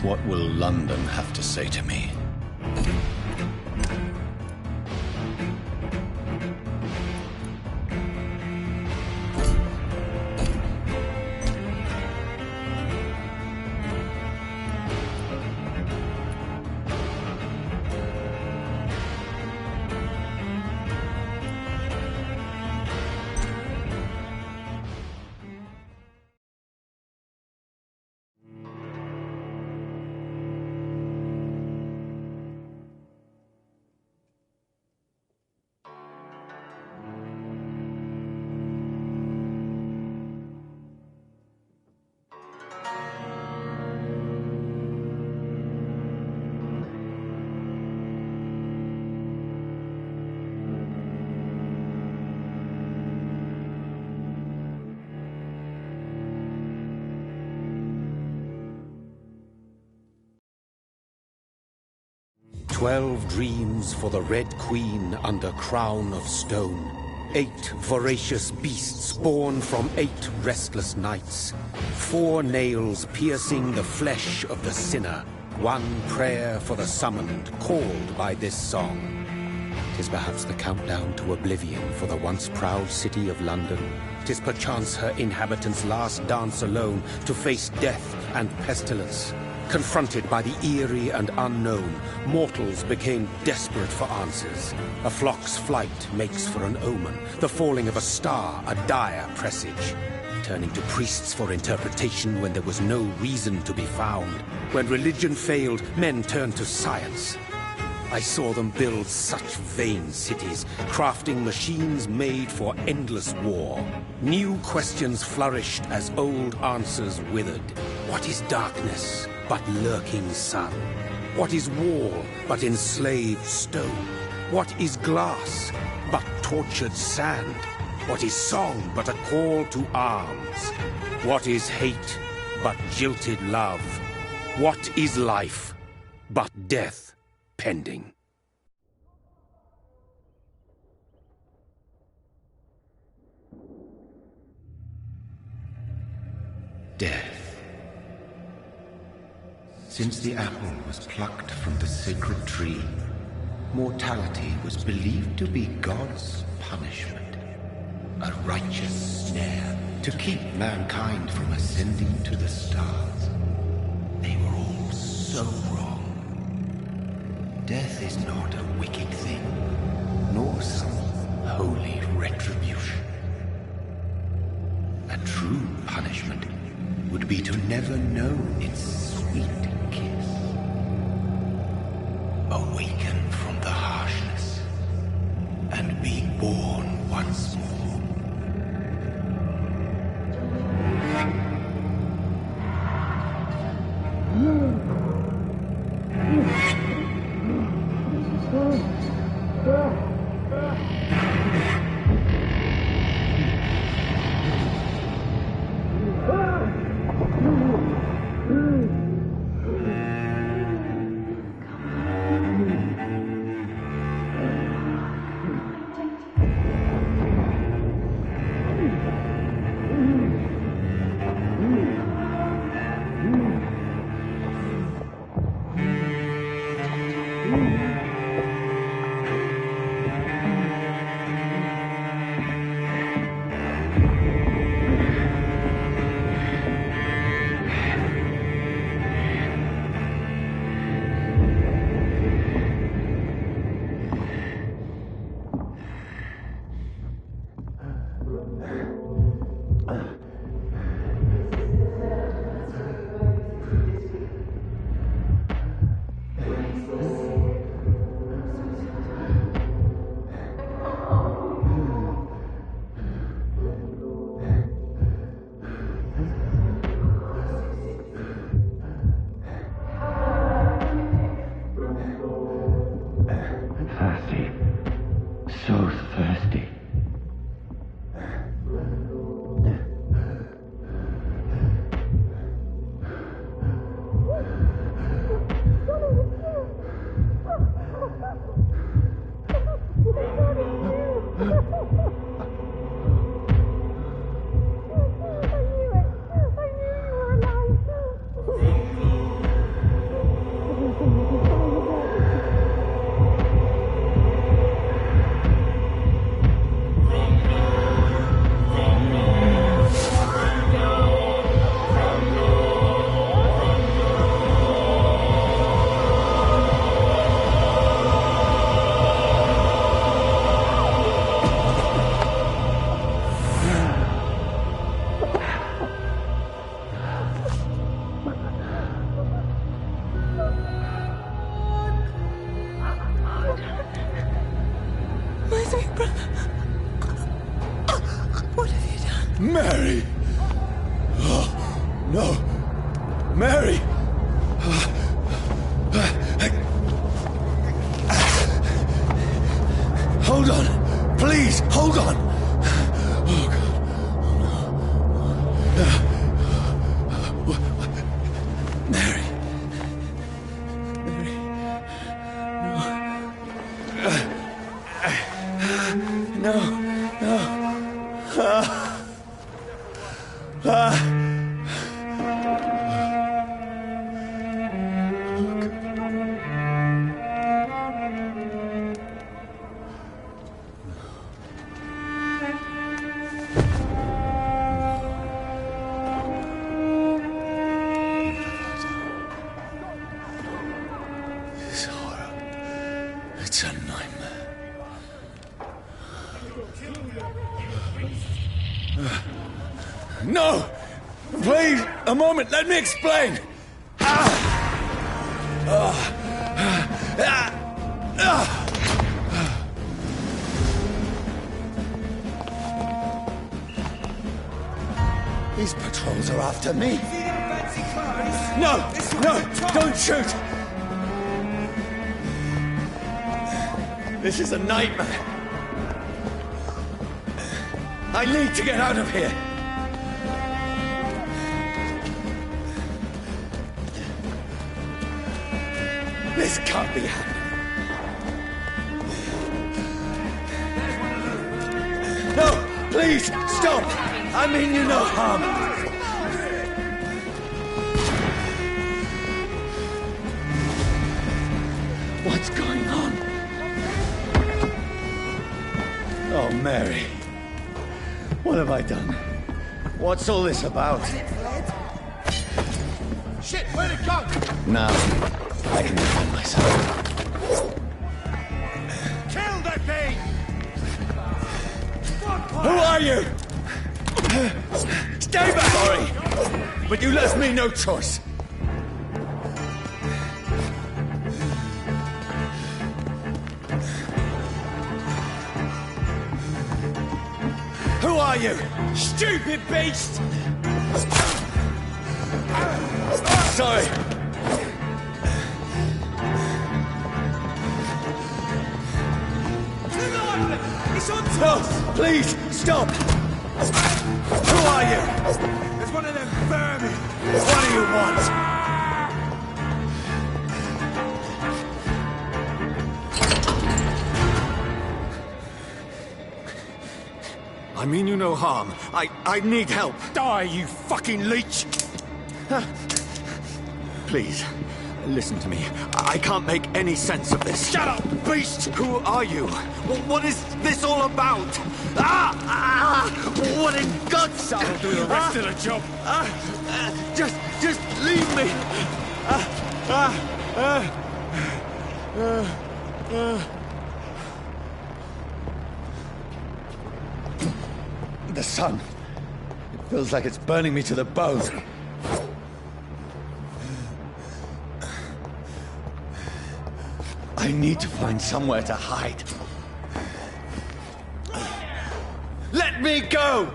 What will London have to say to me? "12 dreams for the Red Queen under crown of stone. 8 voracious beasts born from 8 restless nights. 4 nails piercing the flesh of the sinner. 1 prayer for the summoned, called by this song. 'Tis perhaps the countdown to oblivion for the once proud city of London. 'Tis perchance her inhabitants' last dance alone to face death and pestilence. Confronted by the eerie and unknown, mortals became desperate for answers. A flock's flight makes for an omen, the falling of a star a dire presage. Turning to priests for interpretation when there was no reason to be found. When religion failed, men turned to science. I saw them build such vain cities, crafting machines made for endless war. New questions flourished as old answers withered. What is darkness but lurking sun? What is wall but enslaved stone? What is glass but tortured sand? What is song but a call to arms? What is hate but jilted love? What is life but death pending? Death. Since the apple was plucked from the sacred tree, mortality was believed to be God's punishment, a righteous snare to keep mankind from ascending to the stars. They were all so wrong. Death is not a wicked thing, nor some holy retribution. A true punishment would be to never know its sweet kiss. Awaken from the harshness and be born once more. Mary! Oh, no! Mary! Hold on! Please, hold on! Oh, God. Oh, no. Mary. Mary. No. No. This horror. It's a nightmare. No! Please, a moment, let me explain! These patrols are after me. No! No! Don't shoot! This is a nightmare. I need to get out of here. This can't be happening. No! Please, stop! I mean you no harm. What's going on? Oh, Mary. What have I done? What's all this about? Shit, where'd it go? Now, I can defend myself. Kill that thing! Who are you? Stay back! Sorry, but you left me no choice. Who are you? Stupid beast! Sorry. It's on No, top! please, stop! Who are you? There's one of them vermin! What do you want? I mean you no harm. I need help. Die, you fucking leech! Please, listen to me. I can't make any sense of this. Shut up, beast! Who are you? What is this all about? What in God's name? I'll do the rest of the job. Just leave me. The sun. It feels like it's burning me to the bone. I need to find somewhere to hide. Let me go!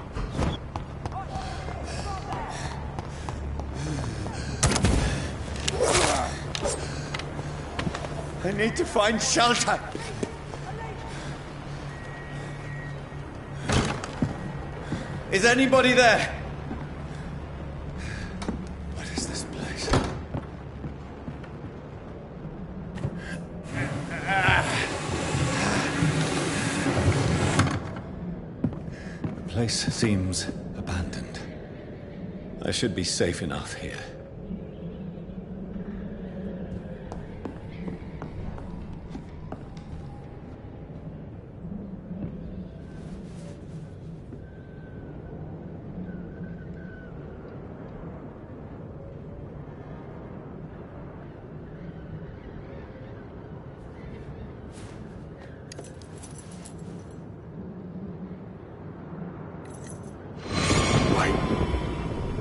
I need to find shelter. Is anybody there? What is this place? The place seems abandoned. I should be safe enough here.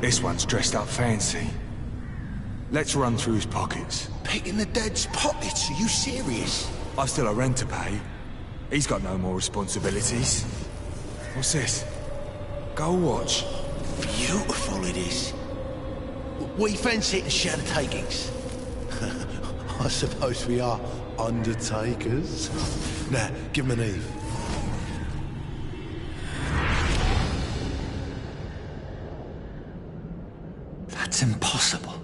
This one's dressed up fancy. Let's run through his pockets. Picking the dead's pockets? Are you serious? I've still a rent to pay. He's got no more responsibilities. What's this? Go watch. Beautiful it is. We fancy it and share the takings. I suppose we are undertakers. Now, give him an Eve. That's impossible.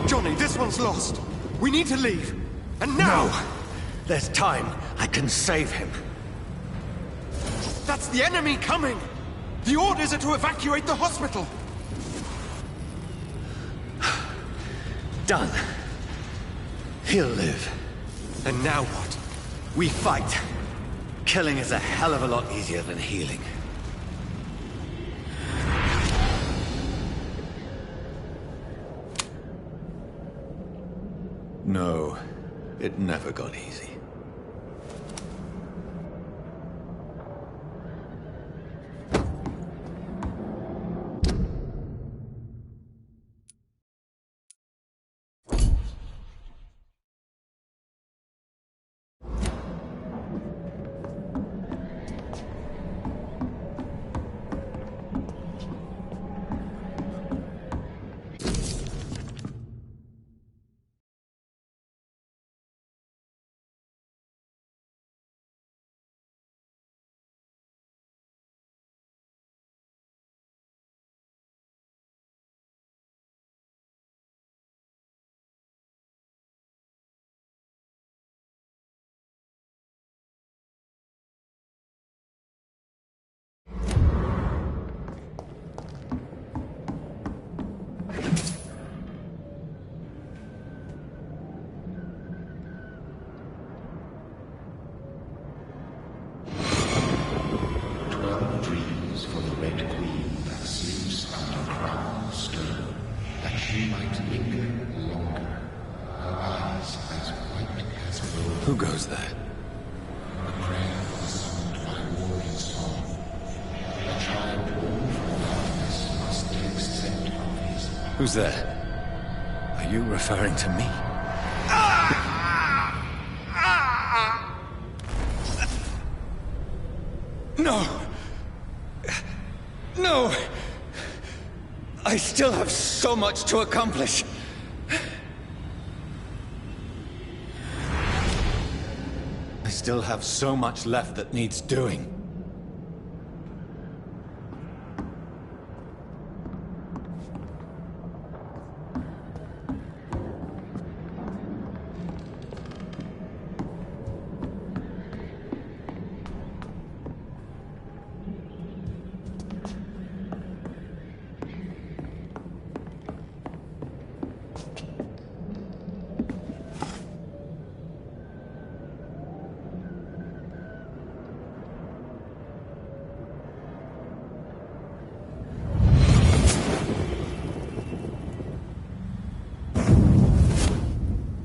Johnny, this one's lost. We need to leave. And now! No! There's time. I can save him. That's the enemy coming! The orders are to evacuate the hospital! Done. He'll live. And now what? We fight. Killing is a hell of a lot easier than healing. No, it never got easy. For the Red Queen that sleeps under crown of stone, that she might linger longer, her eyes as white as wool. Who goes there? The prayer was summoned by warring song. The child born from darkness must take scent of his heart. Who's there? Are you referring to me? No! No! I still have so much to accomplish. I still have so much left that needs doing.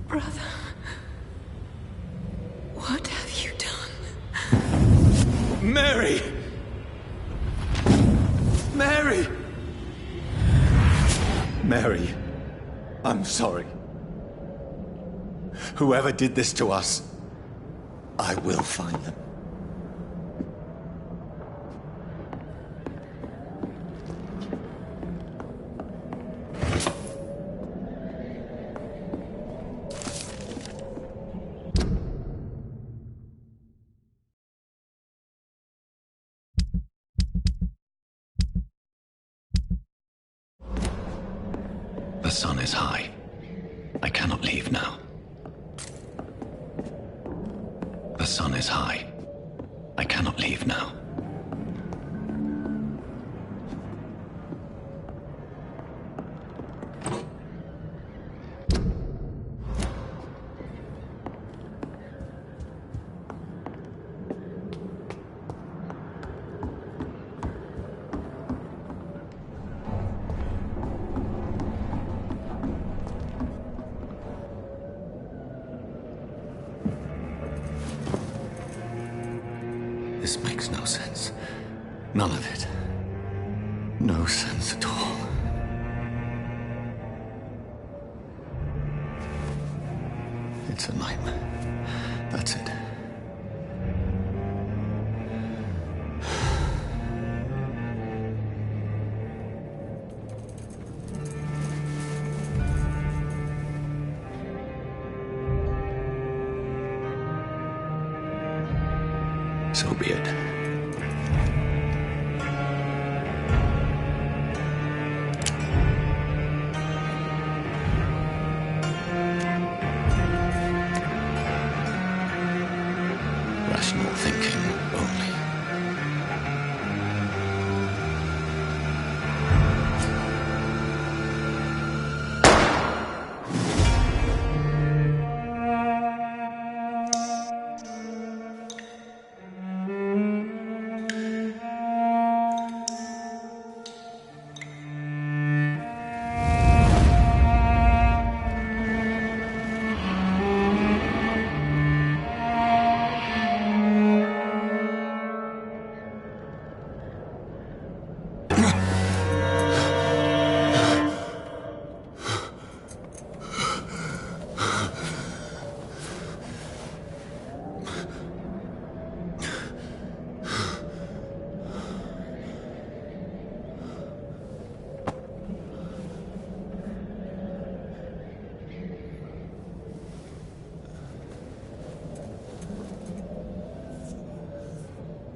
Brother, what have you done? Mary! Mary! Mary, I'm sorry. Whoever did this to us, I will find them. sun is high. I cannot leave now. The sun is high. I cannot leave now. This makes no sense. None of it. No sense at all. It's a nightmare. That's it. So be it. Rational thinking only.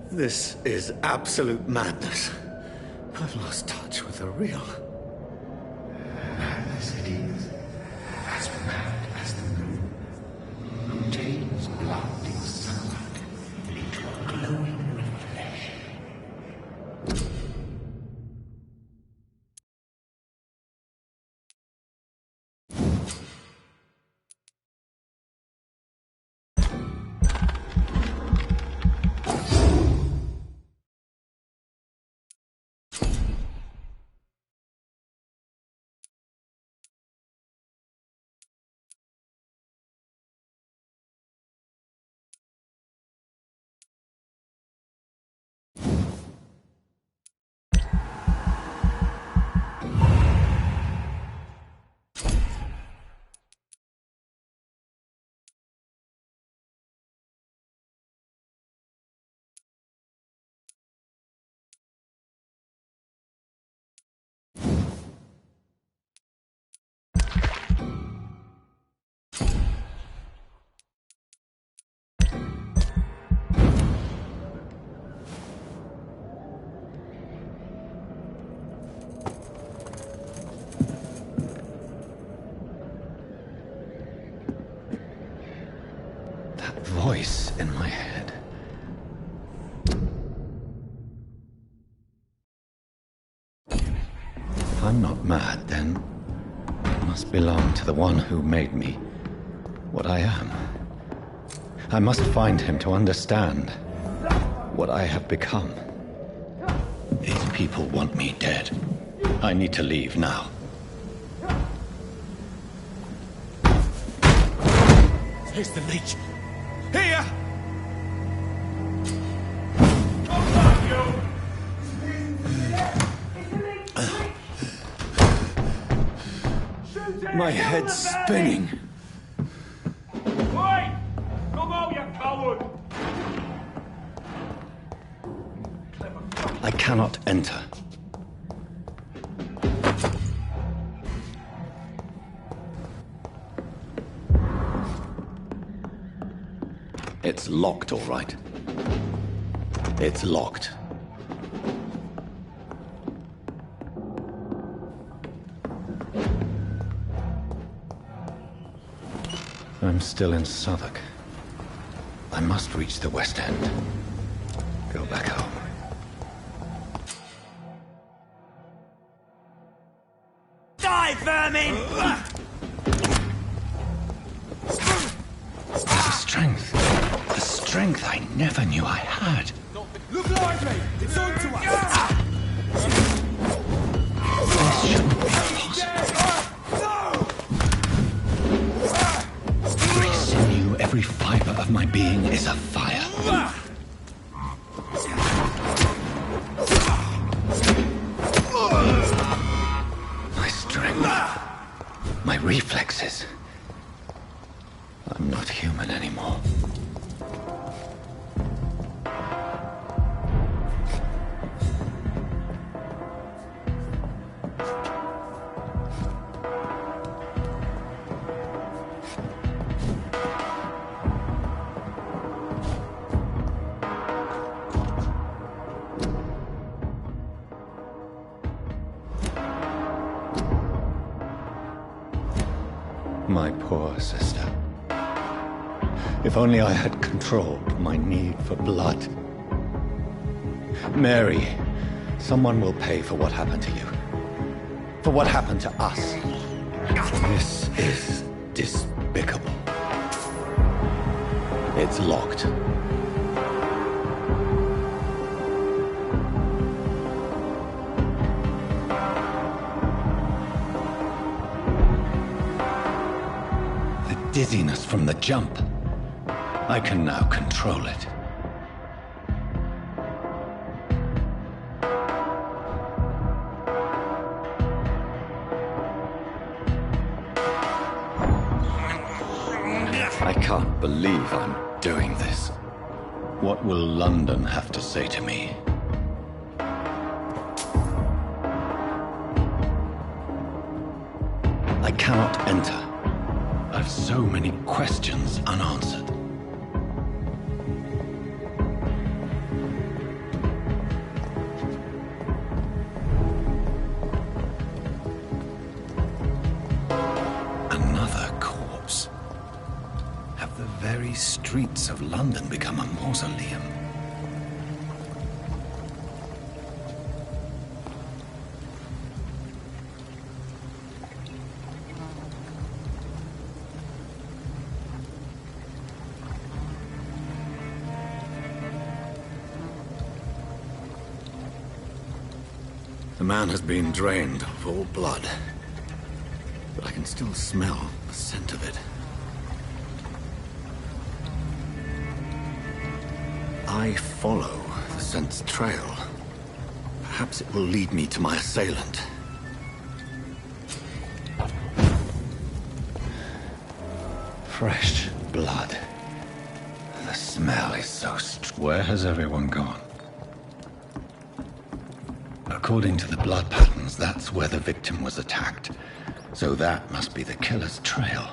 This is absolute madness. I've lost touch with the real. Madness it is, as mad as the moon, who takes blinding sunlight into a glowing reflection. Voice in my head. If I'm not mad, then I must belong to the one who made me what I am. I must find him to understand what I have become. These people want me dead. I need to leave now. Here's the leech. Here! My head's spinning. Oi! Come out, you coward! I cannot enter. It's locked, all right. It's locked. I'm still in Southwark. I must reach the West End. Go back home. Die, vermin! The strength I never knew I had. Look lively! It's on to us! This shouldn't be possible. Every sinew, every fiber of my being is afire. My strength, my reflexes. I'm not human anymore. My poor sister. If only I had controlled my need for blood. Mary, someone will pay for what happened to you. For what happened to us. This is despicable. It's locked. Dizziness from the jump. I can now control it. I can't believe I'm doing this. What will London have to say to me? I cannot enter. I've so many questions unanswered. Another corpse. Have the very streets of London become a mausoleum? The man has been drained of all blood, but I can still smell the scent of it. I follow the scent's trail. Perhaps it will lead me to my assailant. Fresh blood. The smell is so Where has everyone gone? According to the blood patterns, that's where the victim was attacked. So that must be the killer's trail.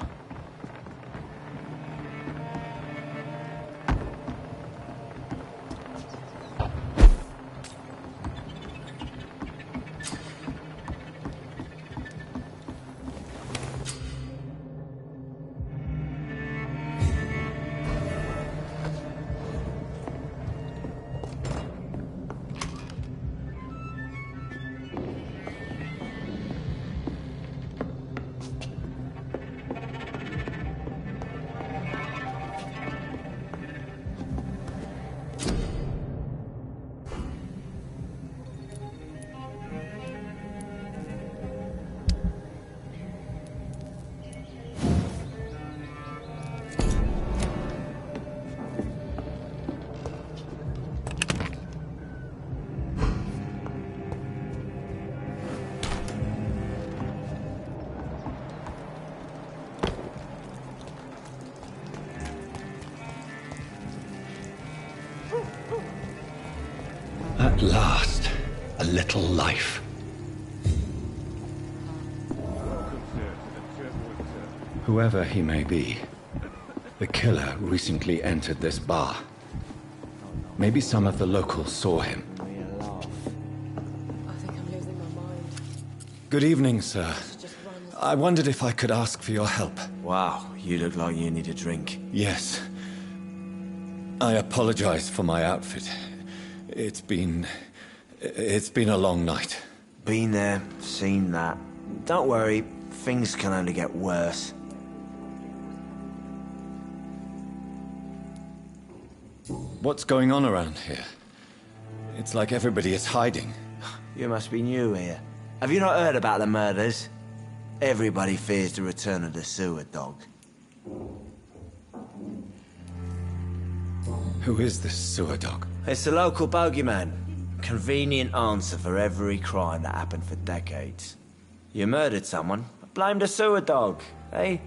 At last, a little life. Whoever he may be, the killer recently entered this bar. Maybe some of the locals saw him. I think I'm losing my mind. Good evening, sir. Just run. I wondered if I could ask for your help. Wow, you look like you need a drink. Yes. I apologize for my outfit. It's been a long night. Been there, seen that. Don't worry, things can only get worse. What's going on around here? It's like everybody is hiding. You must be new here. Have you not heard about the murders? Everybody fears the return of the sewer dog. Who is this sewer dog? It's the local bogeyman. Convenient answer for every crime that happened for decades. You murdered someone, blame the sewer dog, eh?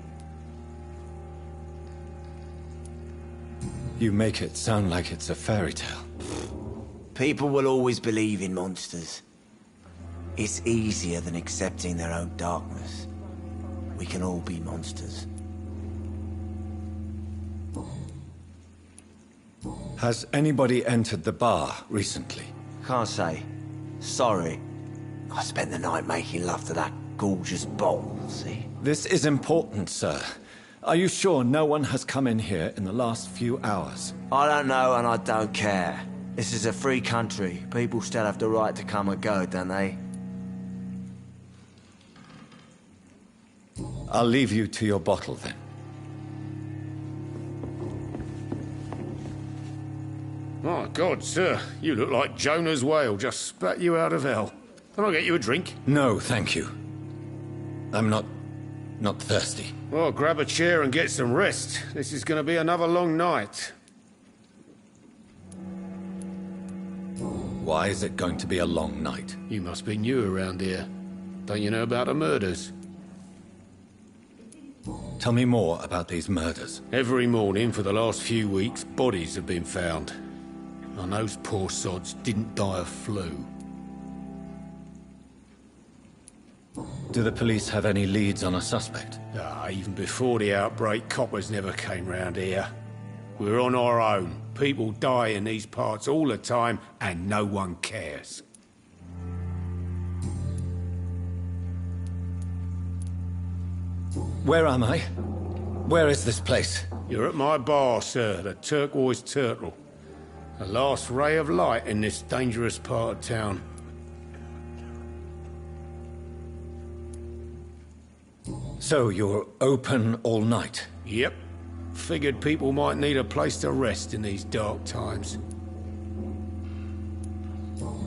You make it sound like it's a fairy tale. People will always believe in monsters. It's easier than accepting their own darkness. We can all be monsters. Has anybody entered the bar recently? Can't say. Sorry. I spent the night making love to that gorgeous bowl, see? This is important, sir. Are you sure no one has come in here in the last few hours? I don't know and I don't care. This is a free country. People still have the right to come and go, don't they? I'll leave you to your bottle then. My God, sir, you look like Jonah's whale just spat you out of hell. Can I get you a drink? No, thank you. I'm not thirsty. Well, grab a chair and get some rest. This is going to be another long night. Why is it going to be a long night? You must be new around here. Don't you know about the murders? Tell me more about these murders. Every morning for the last few weeks, bodies have been found. And those poor sods didn't die of flu. Do the police have any leads on a suspect? Even before the outbreak, coppers never came round here. We're on our own. People die in these parts all the time, and no one cares. Where am I? Where is this place? You're at my bar, sir, the Turquoise Turtle. The last ray of light in this dangerous part of town. So you're open all night? Yep. Figured people might need a place to rest in these dark times.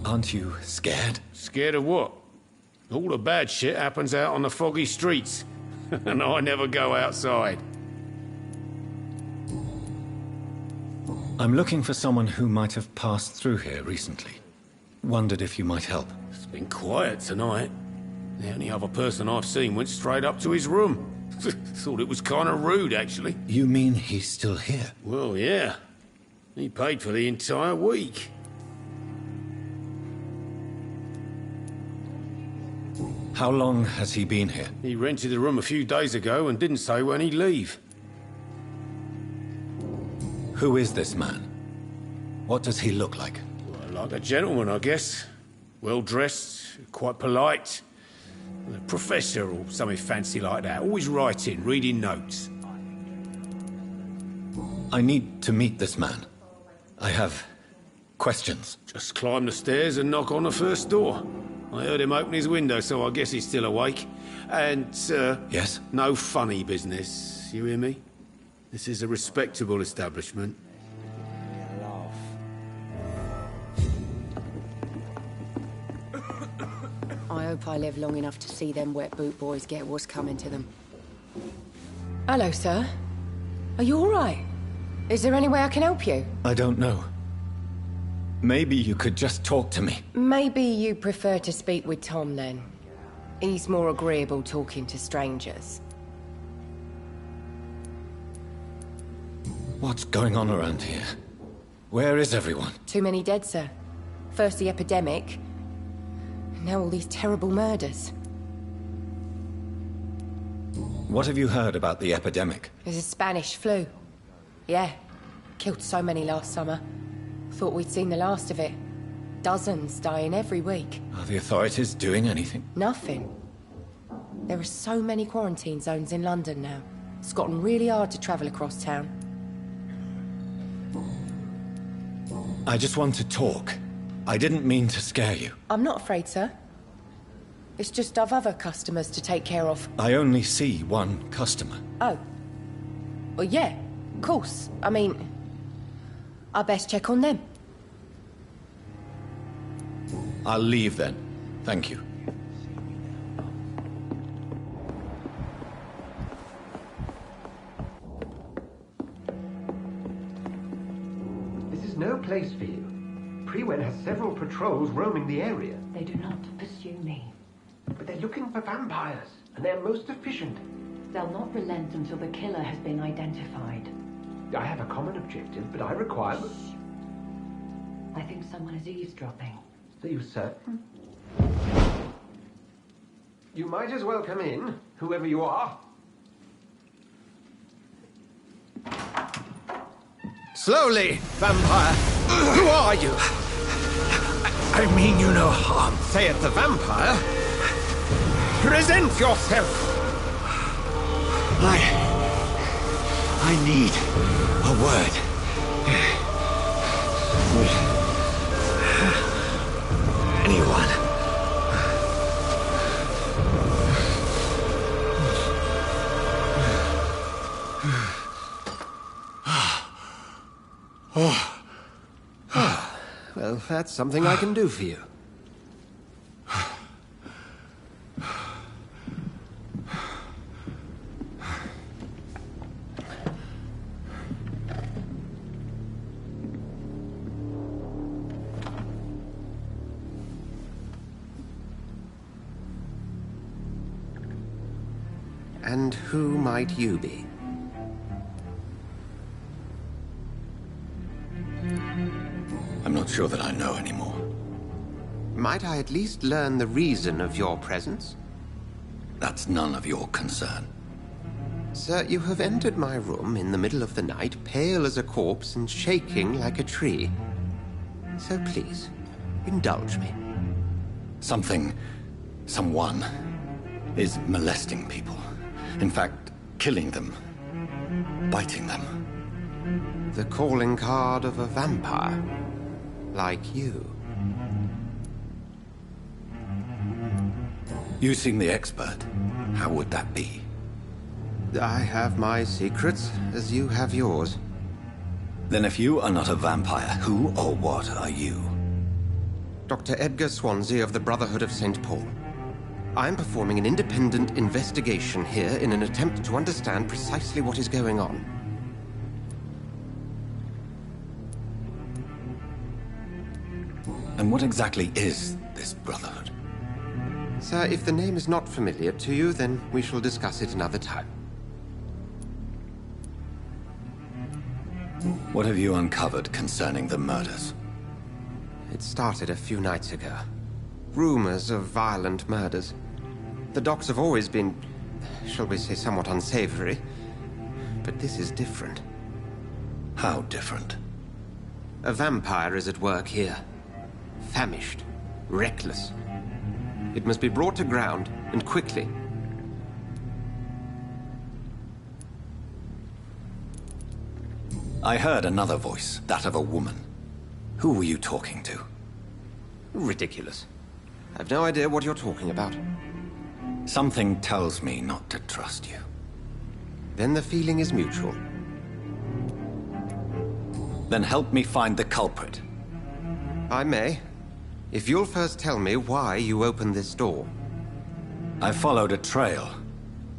Aren't you scared? Scared of what? All the bad shit happens out on the foggy streets. And I never go outside. I'm looking for someone who might have passed through here recently. Wondered if you might help. It's been quiet tonight. The only other person I've seen went straight up to his room. Thought it was kind of rude, actually. You mean he's still here? Well, yeah. He paid for the entire week. How long has he been here? He rented the room a few days ago and didn't say when he'd leave. Who is this man? What does he look like? Well, like a gentleman, I guess. Well-dressed, quite polite. A professor or something fancy like that. Always writing, reading notes. I need to meet this man. I have questions. Just climb the stairs and knock on the first door. I heard him open his window, so I guess he's still awake. And, sir... Yes? No funny business, you hear me? This is a respectable establishment. I hope I live long enough to see them wet boot boys get what's coming to them. Hello, sir. Are you all right? Is there any way I can help you? I don't know. Maybe you could just talk to me. Maybe you prefer to speak with Tom, then. He's more agreeable talking to strangers. What's going on around here? Where is everyone? Too many dead, sir. First the epidemic, now all these terrible murders. What have you heard about the epidemic? There's a Spanish flu. Yeah. Killed so many last summer. Thought we'd seen the last of it. Dozens dying every week. Are the authorities doing anything? Nothing. There are so many quarantine zones in London now. It's gotten really hard to travel across town. I just want to talk. I didn't mean to scare you. I'm not afraid, sir. It's just I've other customers to take care of. I only see one customer. Oh. Well, yeah, of course. I mean, I best check on them. I'll leave then. Thank you. This is no place for you. Prewen has several patrols roaming the area. They do not pursue me. But they're looking for vampires, and they're most efficient. They'll not relent until the killer has been identified. I have a common objective, but I require... I think someone is eavesdropping. Are you certain? You might as well come in, whoever you are. Slowly, vampire. Who are you? I mean you no harm. Say it, the vampire. Present yourself. I need a word. Anyone. Well, that's something I can do for you. And who might you be? I'm not sure that I know anymore. Might I at least learn the reason of your presence? That's none of your concern. Sir, you have entered my room in the middle of the night, pale as a corpse and shaking like a tree. So please, indulge me. Someone is molesting people. In fact, killing them. Biting them. The calling card of a vampire. Like you. You seem the expert. How would that be? I have my secrets, as you have yours. Then if you are not a vampire, who or what are you? Dr. Edgar Swansea of the Brotherhood of St. Paul. I'm performing an independent investigation here in an attempt to understand precisely what is going on. And what exactly is this Brotherhood? Sir, if the name is not familiar to you, then we shall discuss it another time. What have you uncovered concerning the murders? It started a few nights ago. Rumors of violent murders. The docks have always been, shall we say, somewhat unsavory. But this is different. How different? A vampire is at work here. Famished. Reckless. It must be brought to ground, and quickly. I heard another voice, that of a woman. Who were you talking to? Ridiculous. I've no idea what you're talking about. Something tells me not to trust you. Then the feeling is mutual. Then help me find the culprit. I may. If you'll first tell me why you opened this door. I followed a trail.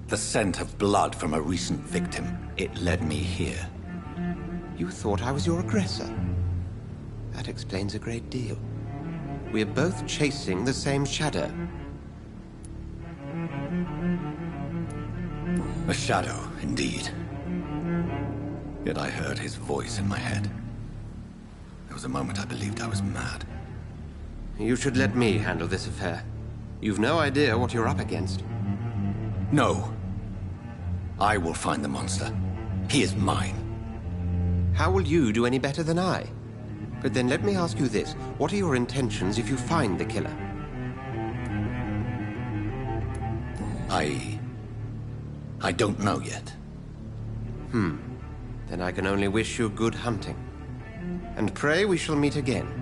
The scent of blood from a recent victim. It led me here. You thought I was your aggressor. That explains a great deal. We're both chasing the same shadow. A shadow, indeed. Yet I heard his voice in my head. There was a moment I believed I was mad. You should let me handle this affair. You've no idea what you're up against. No. I will find the monster. He is mine. How will you do any better than I? But then let me ask you this. What are your intentions if you find the killer? I don't know yet. Then I can only wish you good hunting. And pray we shall meet again.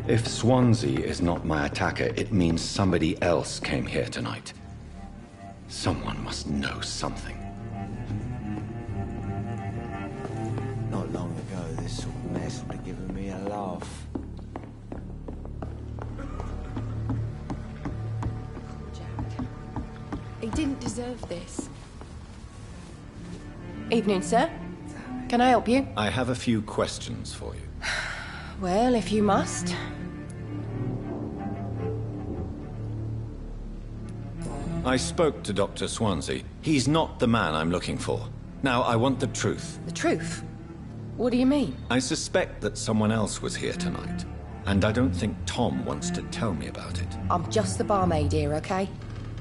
If Swansea is not my attacker, it means somebody else came here tonight. Someone must know something. Not long ago, this sort of mess would have given me a laugh. Jack. He didn't deserve this. Evening, sir. Can I help you? I have a few questions for you. Well, if you must. I spoke to Dr. Swansea. He's not the man I'm looking for. Now, I want the truth. The truth? What do you mean? I suspect that someone else was here tonight, and I don't think Tom wants to tell me about it. I'm just the barmaid here, okay?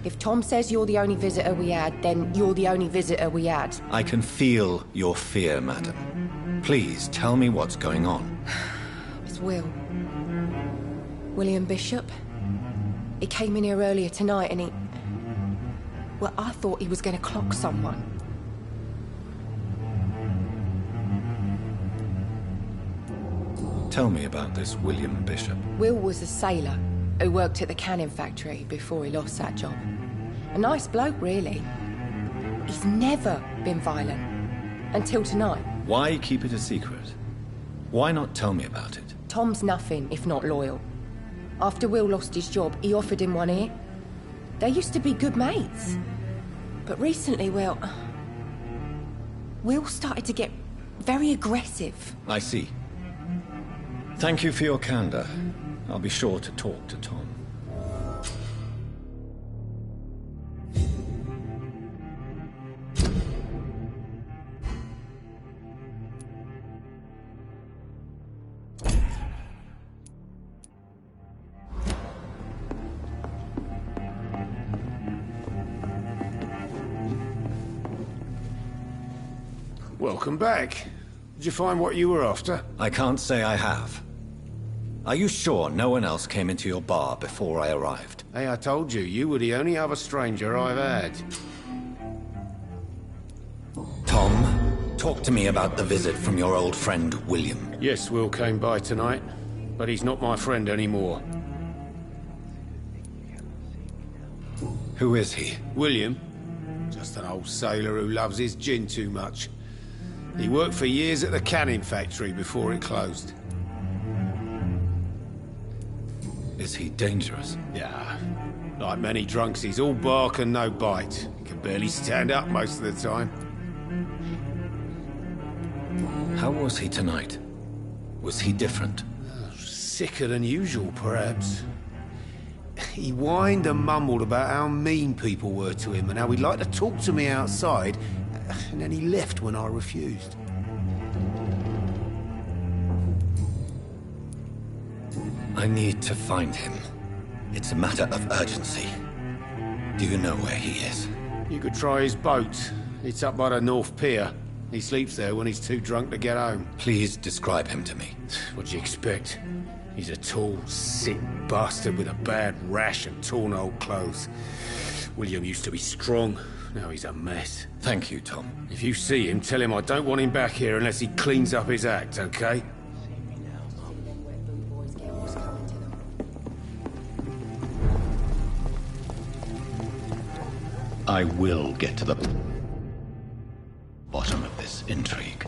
If Tom says you're the only visitor we had, then you're the only visitor we had. I can feel your fear, madam. Please, tell me what's going on. It's Will. William Bishop. He came in here earlier tonight and he... Well, I thought he was going to clock someone. Tell me about this William Bishop. Will was a sailor who worked at the canning factory before he lost that job. A nice bloke, really. He's never been violent. Until tonight. Why keep it a secret? Why not tell me about it? Tom's nothing if not loyal. After Will lost his job, he offered him one ear. They used to be good mates. But recently, well... Will started to get very aggressive. I see. Thank you for your candor. I'll be sure to talk to Tom. Welcome back. Did you find what you were after? I can't say I have. Are you sure no one else came into your bar before I arrived? Hey, I told you, you were the only other stranger I've had. Tom, talk to me about the visit from your old friend, William. Yes, Will came by tonight, but he's not my friend anymore. Who is he? William? Just an old sailor who loves his gin too much. He worked for years at the canning factory before it closed. Is he dangerous? Yeah. Like many drunks, he's all bark and no bite. He can barely stand up most of the time. How was he tonight? Was he different? Sicker than usual, perhaps. He whined and mumbled about how mean people were to him and how he'd like to talk to me outside, and then he left when I refused. I need to find him. It's a matter of urgency. Do you know where he is? You could try his boat. It's up by the North Pier. He sleeps there when he's too drunk to get home. Please describe him to me. What'd you expect? He's a tall, sick bastard with a bad rash and torn old clothes. William used to be strong. Now he's a mess. Thank you, Tom. If you see him, tell him I don't want him back here unless he cleans up his act, okay? I will get to the bottom of this intrigue.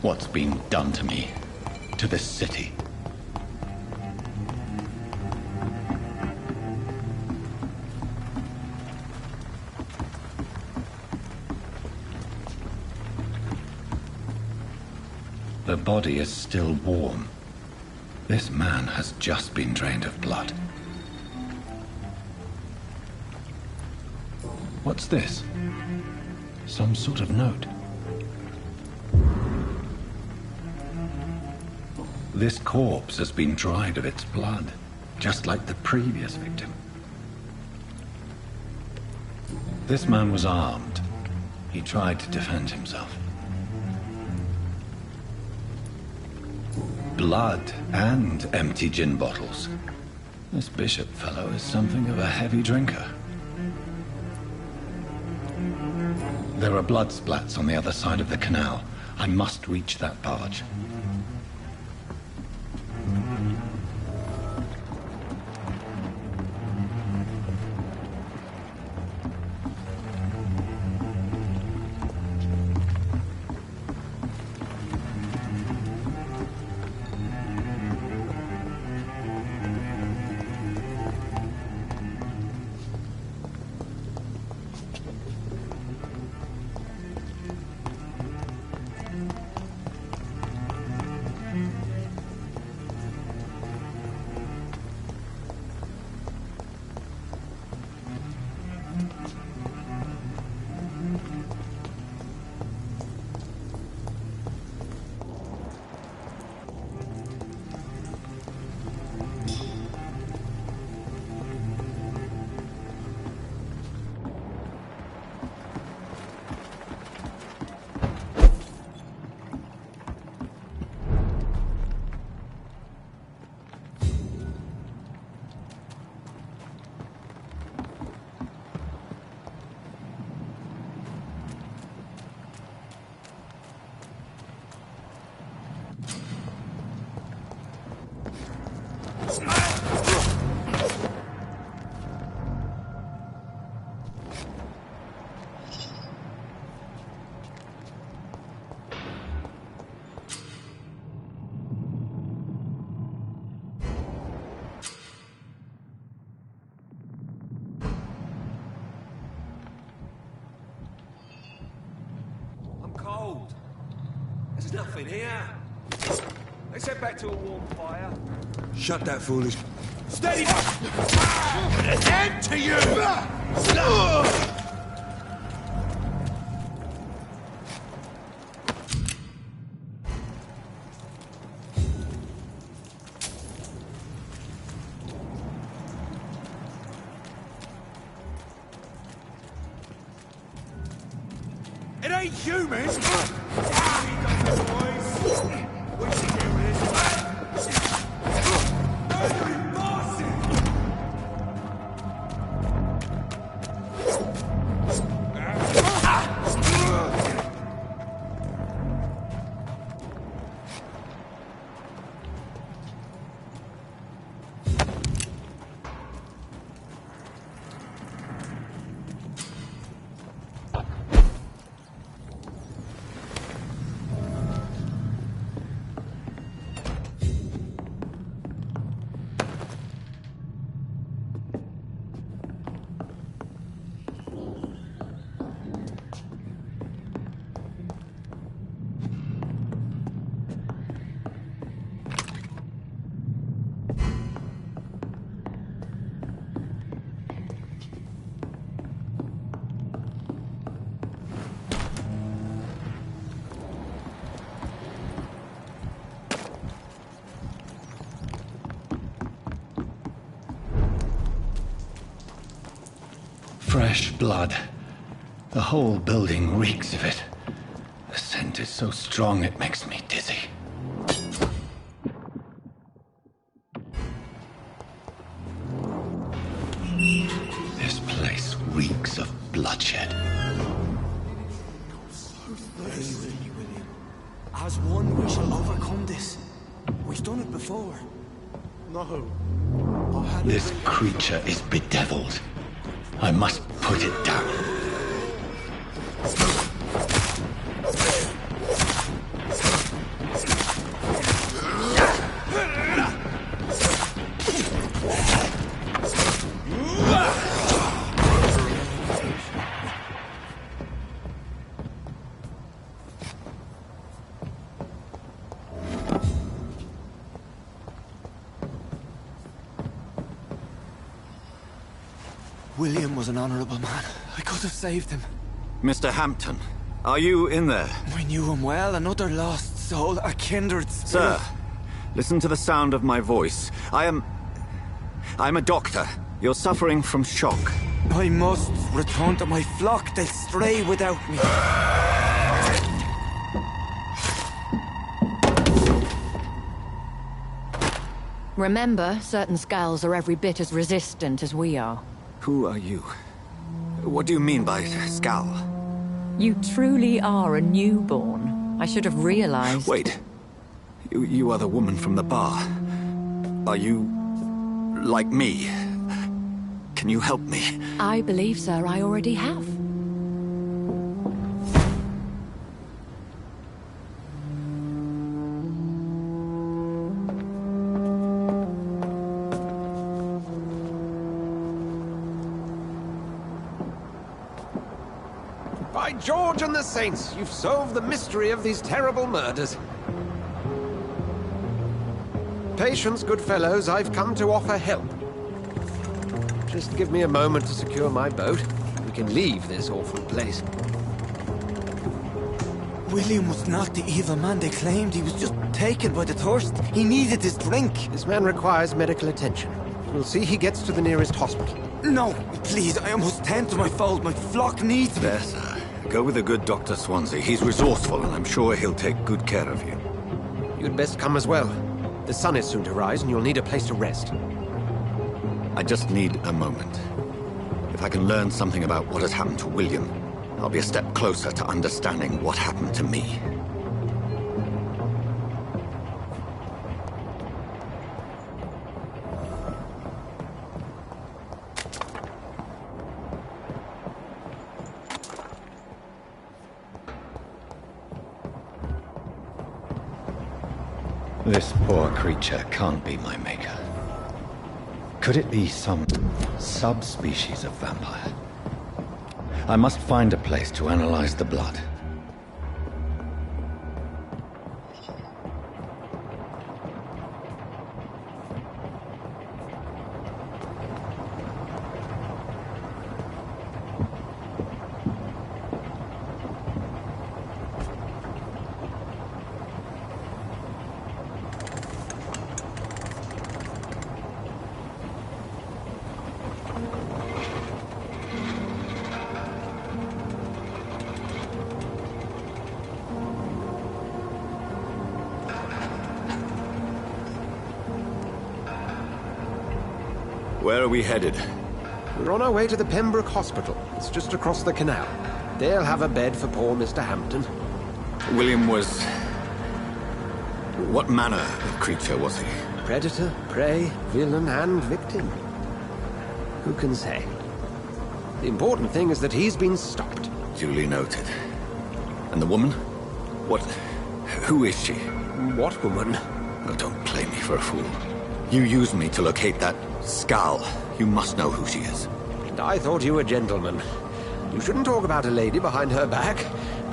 What's been done to me, to this city? The body is still warm. This man has just been drained of blood. What's this? Some sort of note. This corpse has been dried of its blood, just like the previous victim. This man was armed. He tried to defend himself. Blood and empty gin bottles. This Bishop fellow is something of a heavy drinker. There are blood splats on the other side of the canal. I must reach that barge. Cold. There's nothing here. Let's head back to a warm fire. Shut that foolish... Steady! End to you! It ain't human! Fresh blood. The whole building reeks of it. The scent is so strong it makes me dizzy. This place reeks of bloodshed. As one, we shall overcome this. We've done it before. No. This creature is bedeviled. I must put it down. William was an honourable man. I could have saved him. Mr. Hampton, are you in there? I knew him well, another lost soul, a kindred spirit. Sir, Listen to the sound of my voice. I'm a doctor. You're suffering from shock. I must return to my flock. They'll stray without me. Remember, certain skulls are every bit as resistant as we are. Who are you? What do you mean by Skal? You truly are a newborn. I should have realized. Wait. You are the woman from the bar. Are you... like me? Can you help me? I believe, sir, I already have. By George and the Saints, you've solved the mystery of these terrible murders. Patience, good fellows, I've come to offer help. Just give me a moment to secure my boat. We can leave this awful place. William was not the evil man they claimed. He was just taken by the thirst. He needed his drink. This man requires medical attention. We'll see he gets to the nearest hospital. No, please, I must tend to my fold. My flock needs me. There, sir. Go with the good Dr. Swansea. He's resourceful, and I'm sure he'll take good care of you. You'd best come as well. The sun is soon to rise, and you'll need a place to rest. I just need a moment. If I can learn something about what has happened to William, I'll be a step closer to understanding what happened to me. This poor creature can't be my maker. Could it be some subspecies of vampire? I must find a place to analyze the blood. Where are we headed? We're on our way to the Pembroke Hospital. It's just across the canal. They'll have a bed for poor Mr. Hampton. William was... what manner of creature was he? Predator, prey, villain, and victim. Who can say? The important thing is that he's been stopped. Duly noted. And the woman? What... who is she? What woman? Oh, don't play me for a fool. You used me to locate that Skal. You must know who she is. I thought you a gentleman. You shouldn't talk about a lady behind her back,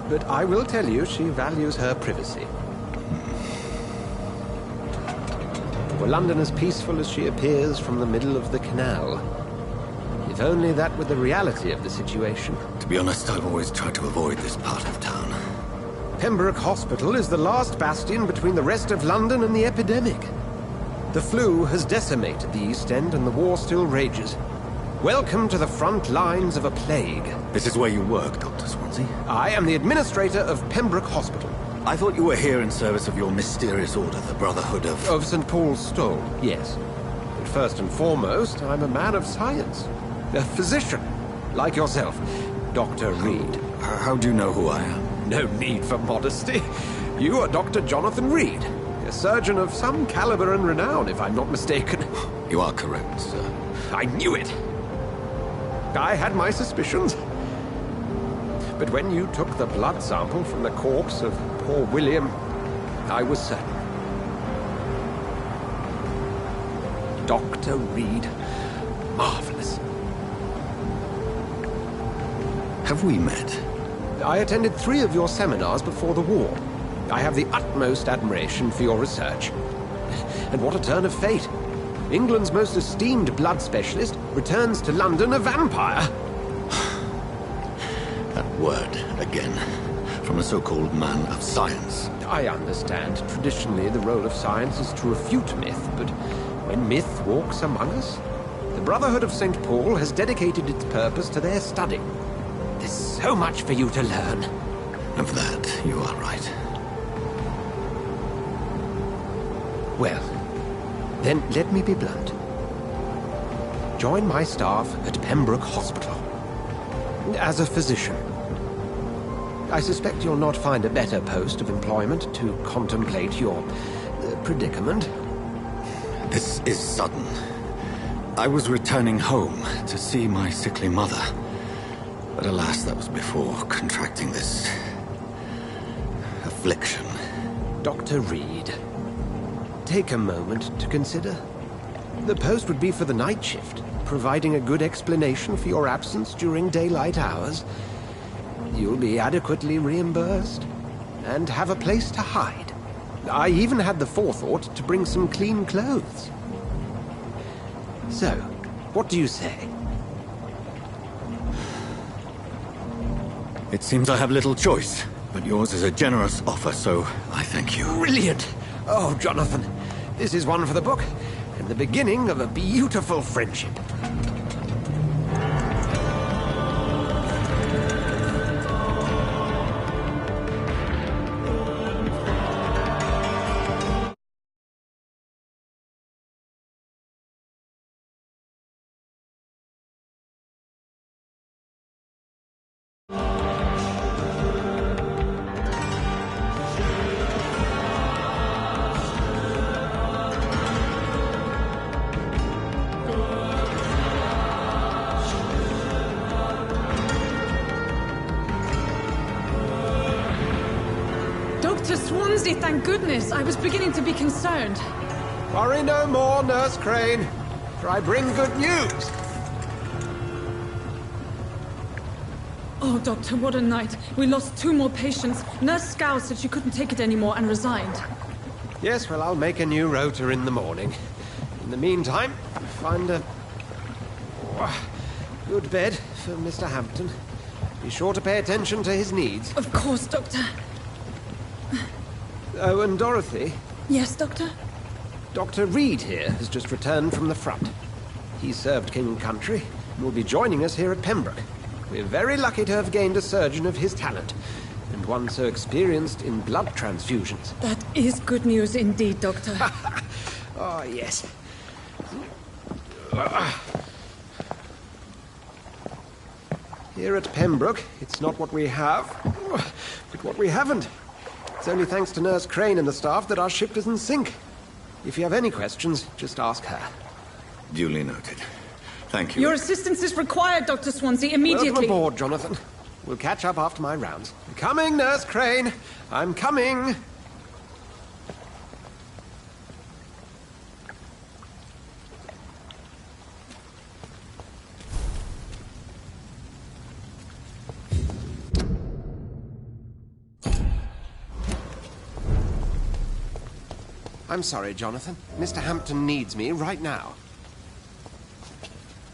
but I will tell you she values her privacy. Were London as peaceful as she appears from the middle of the canal? If only that were the reality of the situation. To be honest, I've always tried to avoid this part of town. Pembroke Hospital is the last bastion between the rest of London and the epidemic. The flu has decimated the East End and the war still rages. Welcome to the front lines of a plague. This is where you work, Dr. Swansea? I am the administrator of Pembroke Hospital. I thought you were here in service of your mysterious order, the Brotherhood of... Of St. Paul's Stole, yes. But first and foremost, I'm a man of science. A physician, like yourself, Dr. Reed. How do you know who I am? No need for modesty. You are Dr. Jonathan Reed. A surgeon of some caliber and renown, if I'm not mistaken. You are correct, sir. I knew it! I had my suspicions. But when you took the blood sample from the corpse of poor William, I was certain. Dr. Reed. Marvelous. Have we met? I attended 3 of your seminars before the war. I have the utmost admiration for your research. And what a turn of fate. England's most esteemed blood specialist returns to London a vampire. That word, again. From a so-called man of science. I understand. Traditionally, the role of science is to refute myth, but when myth walks among us, the Brotherhood of St. Paul has dedicated its purpose to their study. There's so much for you to learn. Of that, you are right. Well, then let me be blunt. Join my staff at Pembroke Hospital. As a physician. I suspect you'll not find a better post of employment to contemplate your predicament. This is sudden. I was returning home to see my sickly mother. But alas, that was before contracting this affliction. Dr. Reed, take a moment to consider. The post would be for the night shift, providing a good explanation for your absence during daylight hours. You'll be adequately reimbursed and have a place to hide. I even had the forethought to bring some clean clothes. So, what do you say? It seems I have little choice, but yours is a generous offer, so I thank you. Brilliant! Oh, Jonathan, this is one for the book, and the beginning of a beautiful friendship. Dr. Swansea, thank goodness. I was beginning to be concerned. Worry no more, Nurse Crane, for I bring good news. Oh, Doctor, what a night. We lost 2 more patients. Nurse Scow said she couldn't take it anymore and resigned. Yes, well, I'll make a new rota in the morning. In the meantime, find a good bed for Mr. Hampton. Be sure to pay attention to his needs. Of course, Doctor. Oh, and Dorothy? Yes, Doctor? Dr. Reed here has just returned from the front. He served King and Country and will be joining us here at Pembroke. We're very lucky to have gained a surgeon of his talent, and one so experienced in blood transfusions. That is good news indeed, Doctor. Oh, yes. Here at Pembroke, it's not what we have, but what we haven't. It's only thanks to Nurse Crane and the staff that our ship is in sync. If you have any questions, just ask her. Duly noted. Thank you. Your assistance is required, Dr. Swansea, immediately. Welcome aboard, Jonathan. We'll catch up after my rounds. I'm coming, Nurse Crane. I'm coming. I'm sorry, Jonathan. Mr. Hampton needs me right now.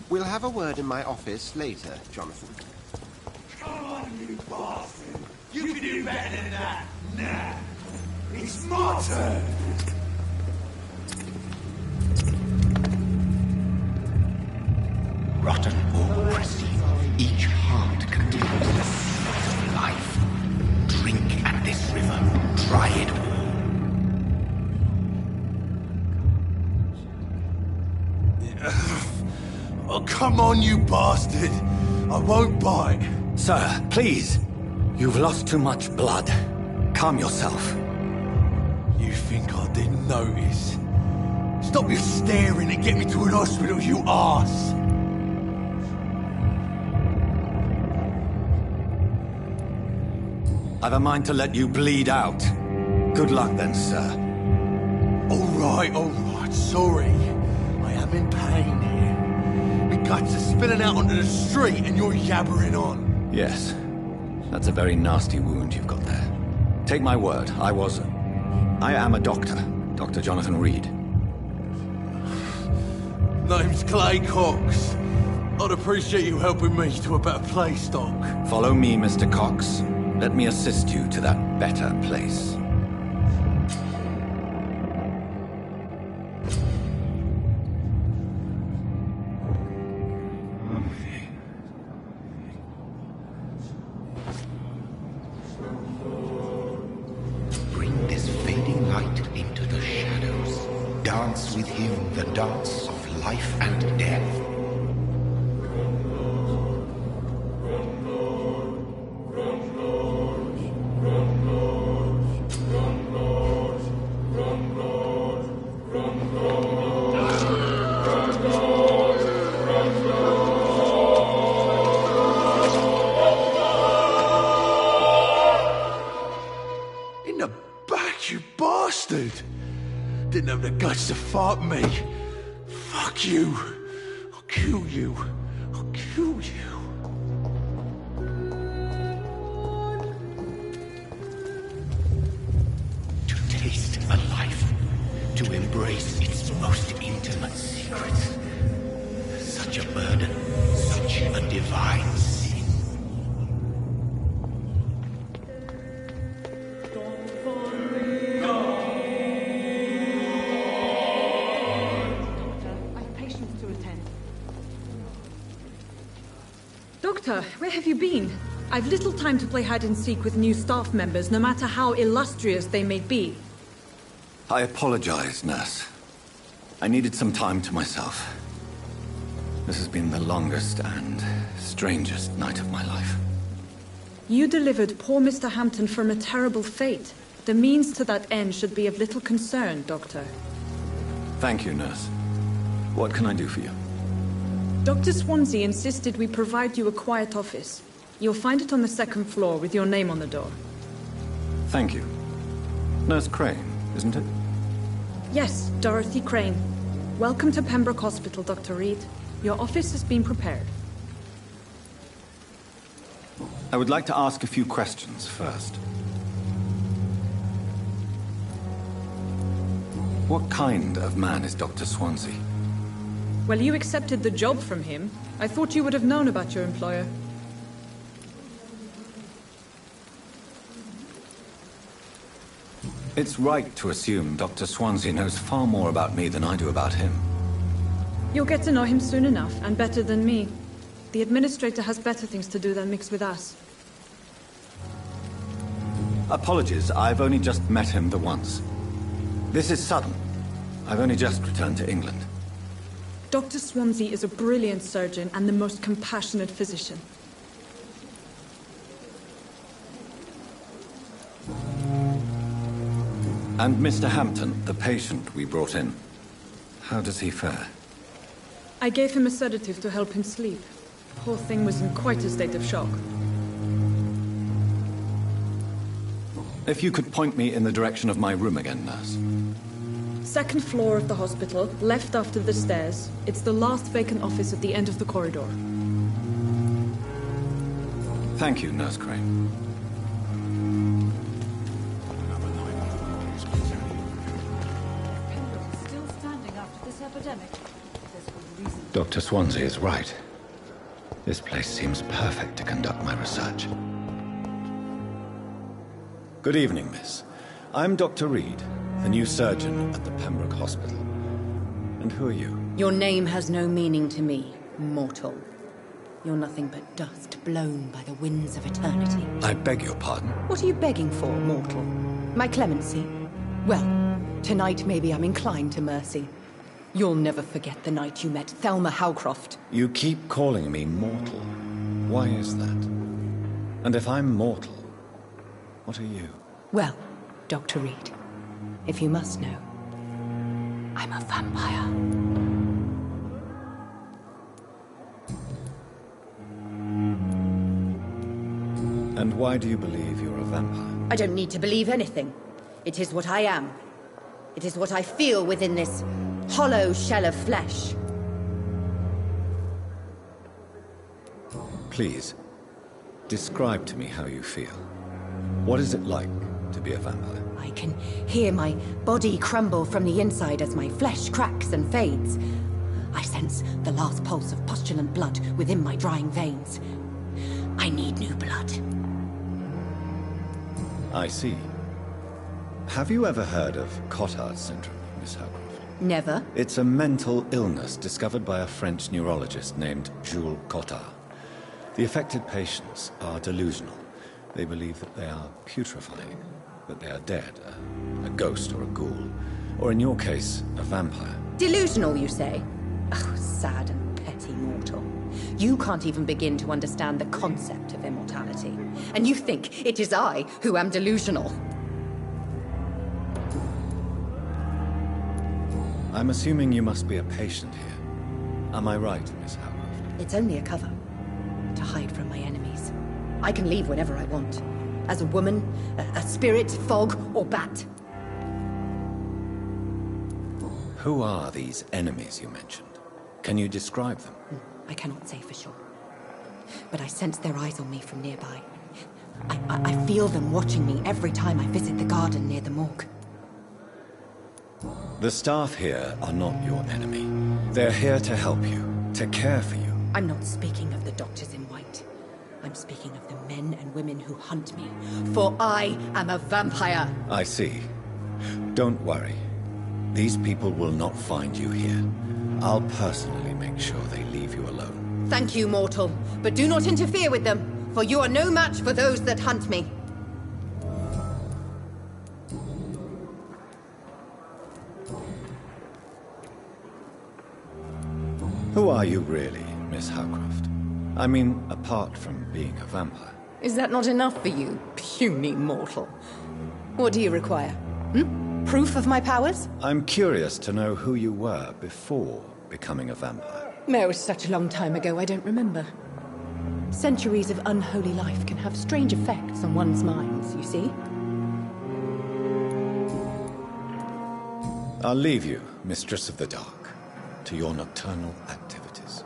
We'll have a word in my office later, Jonathan. Come on, you bastard! You can do better than that! Nah! It's my turn! Rotten bureaucracy. Each heart contains the seed of life. Drink at this river. Try it all. Oh, come on, you bastard! I won't bite. Sir, please. You've lost too much blood. Calm yourself. You think I didn't notice? Stop your staring and get me to an hospital, you arse! I've a mind to let you bleed out. Good luck then, sir. All right, sorry. I am in pain here. My guts are spilling out onto the street and you're yabbering on. Yes. That's a very nasty wound you've got there. Take my word, I am a doctor. Dr. Jonathan Reed. Name's Clay Cox. I'd appreciate you helping me to a better place, Doc. Follow me, Mr. Cox. Let me assist you to that better place. The dance of life and death. In the back, you bastard! Didn't have the guts to fight me. Fuck you. I'll kill you. I'll kill you. To taste a life, to embrace its most intimate secrets. Such a burden, such a divine sin. I have patients to attend. Doctor, where have you been? I've little time to play hide and seek with new staff members, no matter how illustrious they may be. I apologize, nurse. I needed some time to myself. This has been the longest and strangest night of my life. You delivered poor Mr. Hampton from a terrible fate. The means to that end should be of little concern, Doctor. Thank you, nurse. What can I do for you? Dr. Swansea insisted we provide you a quiet office. You'll find it on the second floor with your name on the door. Thank you. Nurse Crane, isn't it? Yes, Dorothy Crane. Welcome to Pembroke Hospital, Dr. Reed. Your office has been prepared. I would like to ask a few questions first. What kind of man is Dr. Swansea? Well, you accepted the job from him. I thought you would have known about your employer. It's right to assume Dr. Swansea knows far more about me than I do about him. You'll get to know him soon enough, and better than me. The administrator has better things to do than mix with us. Apologies, I've only just met him the once. This is sudden. I've only just returned to England. Dr. Swansea is a brilliant surgeon and the most compassionate physician. And Mr. Hampton, the patient we brought in, how does he fare? I gave him a sedative to help him sleep. Poor thing was in quite a state of shock. If you could point me in the direction of my room again, nurse. Second floor of the hospital, left after the stairs. It's the last vacant office at the end of the corridor. Thank you, Nurse Crane. Still standing after this epidemic. Dr. Swansea is right. This place seems perfect to conduct my research. Good evening, miss. I'm Dr. Reed, the new surgeon at the Pembroke Hospital. And who are you? Your name has no meaning to me, mortal. You're nothing but dust blown by the winds of eternity. I beg your pardon? What are you begging for, mortal? My clemency? Well, tonight maybe I'm inclined to mercy. You'll never forget the night you met Thelma Howcroft. You keep calling me mortal. Why is that? And if I'm mortal, what are you? Well, Dr. Reed, if you must know, I'm a vampire. And why do you believe you're a vampire? I don't need to believe anything. It is what I am. It is what I feel within this hollow shell of flesh. Please, describe to me how you feel. What is it like to be a vampire? I can hear my body crumble from the inside as my flesh cracks and fades. I sense the last pulse of postulant blood within my drying veins. I need new blood. I see. Have you ever heard of Cotard syndrome, Miss Howcroft? Never. It's a mental illness discovered by a French neurologist named Jules Cotard. The affected patients are delusional. They believe that they are putrefying, that they are dead, a ghost or a ghoul, or in your case, a vampire. Delusional, you say? Oh, sad and petty mortal. You can't even begin to understand the concept of immortality. And you think it is I who am delusional. I'm assuming you must be a patient here. Am I right, Miss Howcroft? It's only a cover. To hide from my enemies. I can leave whenever I want. As a woman, a spirit, fog, or bat. Who are these enemies you mentioned? Can you describe them? I cannot say for sure. But I sense their eyes on me from nearby. I feel them watching me every time I visit the garden near the morgue. The staff here are not your enemy. They're here to help you, to care for you. I'm not speaking of the doctors in white. I'm speaking of the men and women who hunt me. For I am a vampire. I see. Don't worry. These people will not find you here. I'll personally make sure they leave you alone. Thank you, mortal. But do not interfere with them, for you are no match for those that hunt me. Who are you really, Miss Howcroft? I mean, apart from being a vampire. Is that not enough for you, puny mortal? What do you require? Proof of my powers? I'm curious to know who you were before becoming a vampire. No, it was such a long time ago, I don't remember. Centuries of unholy life can have strange effects on one's minds, you see? I'll leave you, Mistress of the Dark, to your nocturnal activities.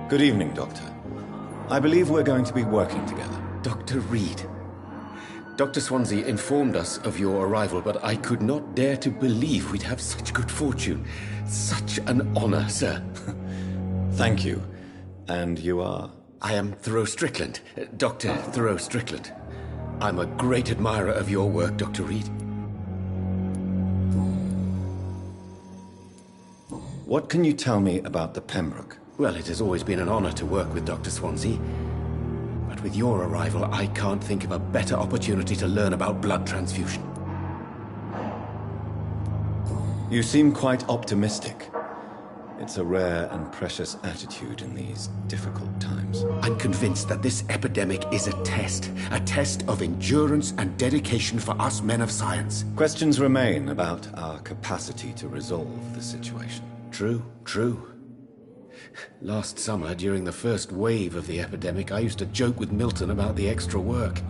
Good evening, Doctor. I believe we're going to be working together. Dr. Reed. Dr. Swansea informed us of your arrival, but I could not dare to believe we'd have such good fortune. Such an honor, sir. Thank you. And you are? I am Thoreau Strickland, Dr. Thoreau Strickland. I'm a great admirer of your work, Dr. Reed. What can you tell me about the Pembroke? Well, it has always been an honor to work with Dr. Swansea. But with your arrival, I can't think of a better opportunity to learn about blood transfusion. You seem quite optimistic. It's a rare and precious attitude in these difficult times. I'm convinced that this epidemic is a test of endurance and dedication for us men of science. Questions remain about our capacity to resolve the situation. True, true. Last summer, during the first wave of the epidemic, I used to joke with Milton about the extra work.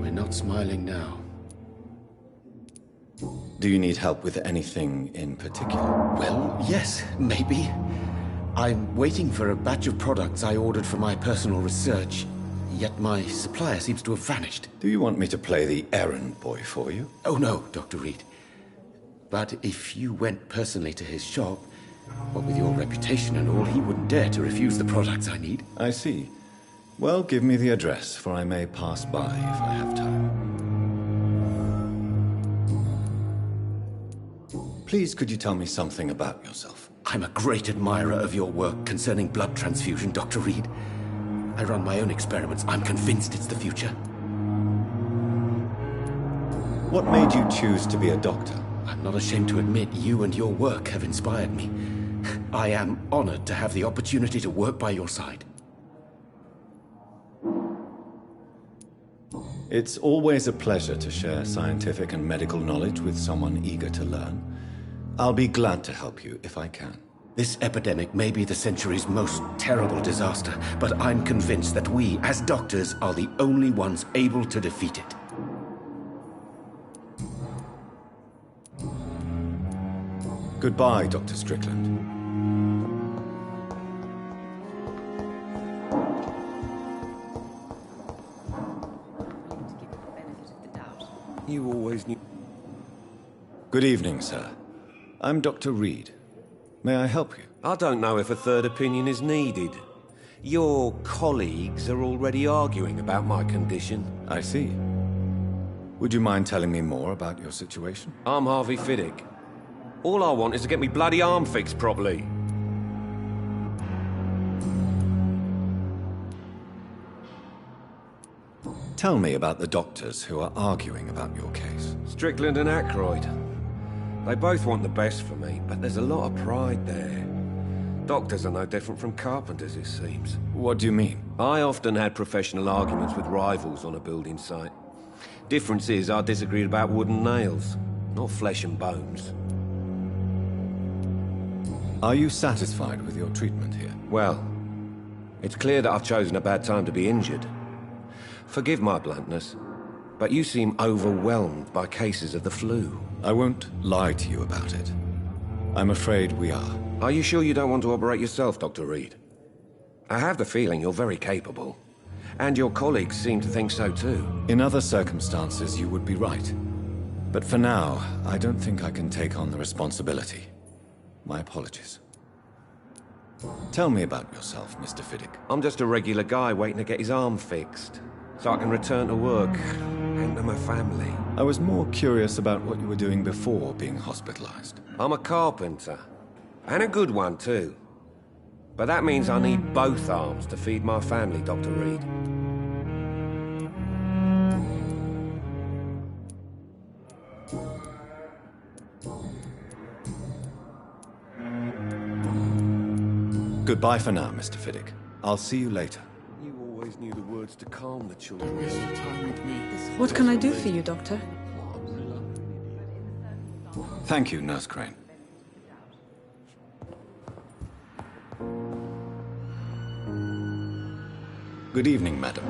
We're not smiling now. Do you need help with anything in particular? Well, yes, maybe. I'm waiting for a batch of products I ordered for my personal research, yet my supplier seems to have vanished. Do you want me to play the errand boy for you? Oh no, Dr. Reed. But if you went personally to his shop, what with your reputation and all, he wouldn't dare to refuse the products I need. I see. Well, give me the address, for I may pass by if I have time. Please, could you tell me something about yourself? I'm a great admirer of your work concerning blood transfusion, Dr. Reed. I run my own experiments. I'm convinced it's the future. What made you choose to be a doctor? I'm not ashamed to admit you and your work have inspired me. I am honored to have the opportunity to work by your side. It's always a pleasure to share scientific and medical knowledge with someone eager to learn. I'll be glad to help you if I can. This epidemic may be the century's most terrible disaster, but I'm convinced that we, as doctors, are the only ones able to defeat it. Goodbye, Dr. Strickland. You always knew. Good evening, sir. I'm Dr. Reed. May I help you? I don't know if a third opinion is needed. Your colleagues are already arguing about my condition. I see. Would you mind telling me more about your situation? I'm Harvey Fiddick. All I want is to get me bloody arm fixed properly. Tell me about the doctors who are arguing about your case. Strickland and Aykroyd. They both want the best for me, but there's a lot of pride there. Doctors are no different from carpenters, it seems. What do you mean? I often had professional arguments with rivals on a building site. Difference is, I disagreed about wooden nails, not flesh and bones. Are you satisfied with your treatment here? Well, it's clear that I've chosen a bad time to be injured. Forgive my bluntness, but you seem overwhelmed by cases of the flu. I won't lie to you about it. I'm afraid we are. Are you sure you don't want to operate yourself, Dr. Reed? I have the feeling you're very capable. And your colleagues seem to think so too. In other circumstances, you would be right. But for now, I don't think I can take on the responsibility. My apologies. Tell me about yourself, Mr. Fiddick. I'm just a regular guy waiting to get his arm fixed, so I can return to work and to my family. I was more curious about what you were doing before being hospitalized. I'm a carpenter. And a good one, too. But that means I need both arms to feed my family, Dr. Reed. Goodbye for now, Mr. Fiddick. I'll see you later. You always knew the words to calm the children. Don't waste your time with me. What can I do for you, Doctor? Thank you, Nurse Crane. Good evening, madam.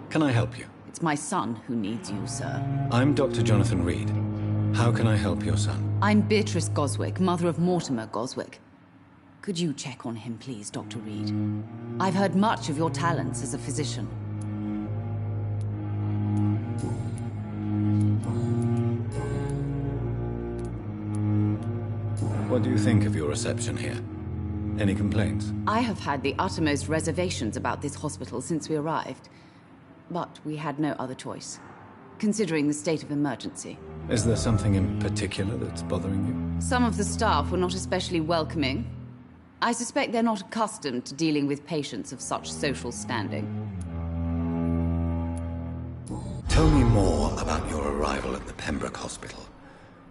Can I help you? It's my son who needs you, sir. I'm Dr. Jonathan Reed. How can I help your son? I'm Beatrice Goswick, mother of Mortimer Goswick. Could you check on him, please, Dr. Reed? I've heard much of your talents as a physician. What do you think of your reception here? Any complaints? I have had the uttermost reservations about this hospital since we arrived. But we had no other choice, considering the state of emergency. Is there something in particular that's bothering you? Some of the staff were not especially welcoming. I suspect they're not accustomed to dealing with patients of such social standing. Tell me more about your arrival at the Pembroke Hospital.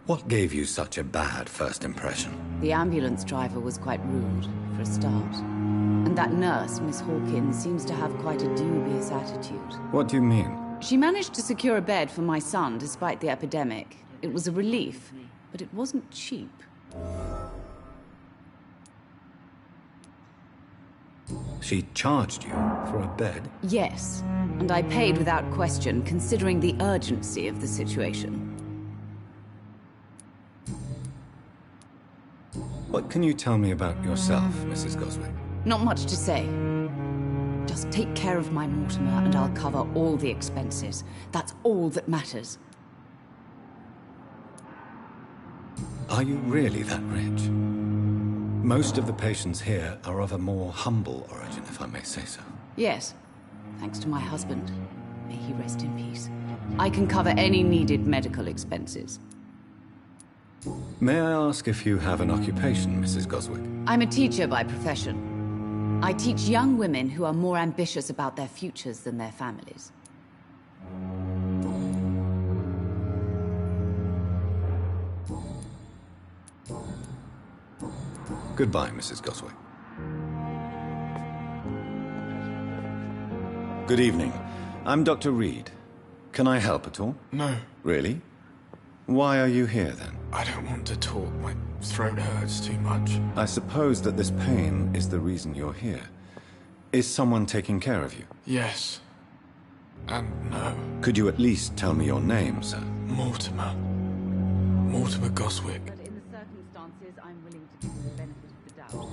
What gave you such a bad first impression? The ambulance driver was quite rude, for a start. And that nurse, Miss Hawkins, seems to have quite a dubious attitude. What do you mean? She managed to secure a bed for my son despite the epidemic. It was a relief, but it wasn't cheap. She charged you for a bed? Yes, and I paid without question, considering the urgency of the situation. What can you tell me about yourself, Mrs. Goswick? Not much to say. Just take care of my Mortimer and I'll cover all the expenses. That's all that matters. Are you really that rich? Most of the patients here are of a more humble origin, if I may say so. Yes, thanks to my husband. May he rest in peace. I can cover any needed medical expenses. May I ask if you have an occupation, Mrs. Goswick? I'm a teacher by profession. I teach young women who are more ambitious about their futures than their families. Goodbye, Mrs. Goswick. Good evening. I'm Dr. Reed. Can I help at all? No. Really? Why are you here, then? I don't want to talk. My throat hurts too much. I suppose that this pain is the reason you're here. Is someone taking care of you? Yes. And no. Could you at least tell me your name, sir? Mortimer. Mortimer Goswick. But in the circumstances, I'm willing to give you the benefit of the doubt.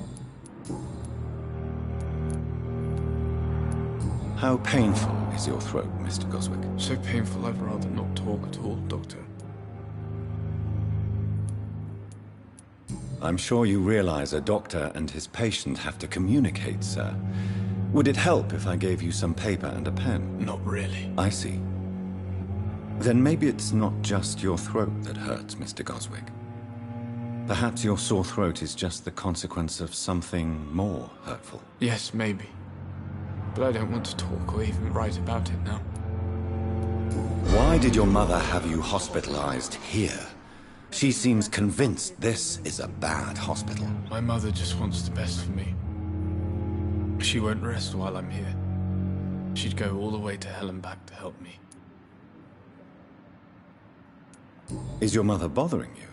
How painful is your throat, Mr. Goswick? So painful I'd rather not talk at all, Doctor. I'm sure you realize a doctor and his patient have to communicate, sir. Would it help if I gave you some paper and a pen? Not really. I see. Then maybe it's not just your throat that hurts, Mr. Goswick. Perhaps your sore throat is just the consequence of something more hurtful. Yes, maybe. But I don't want to talk or even write about it now. Why did your mother have you hospitalized here? She seems convinced this is a bad hospital. My mother just wants the best for me. She won't rest while I'm here. She'd go all the way to hell and back to help me. Is your mother bothering you?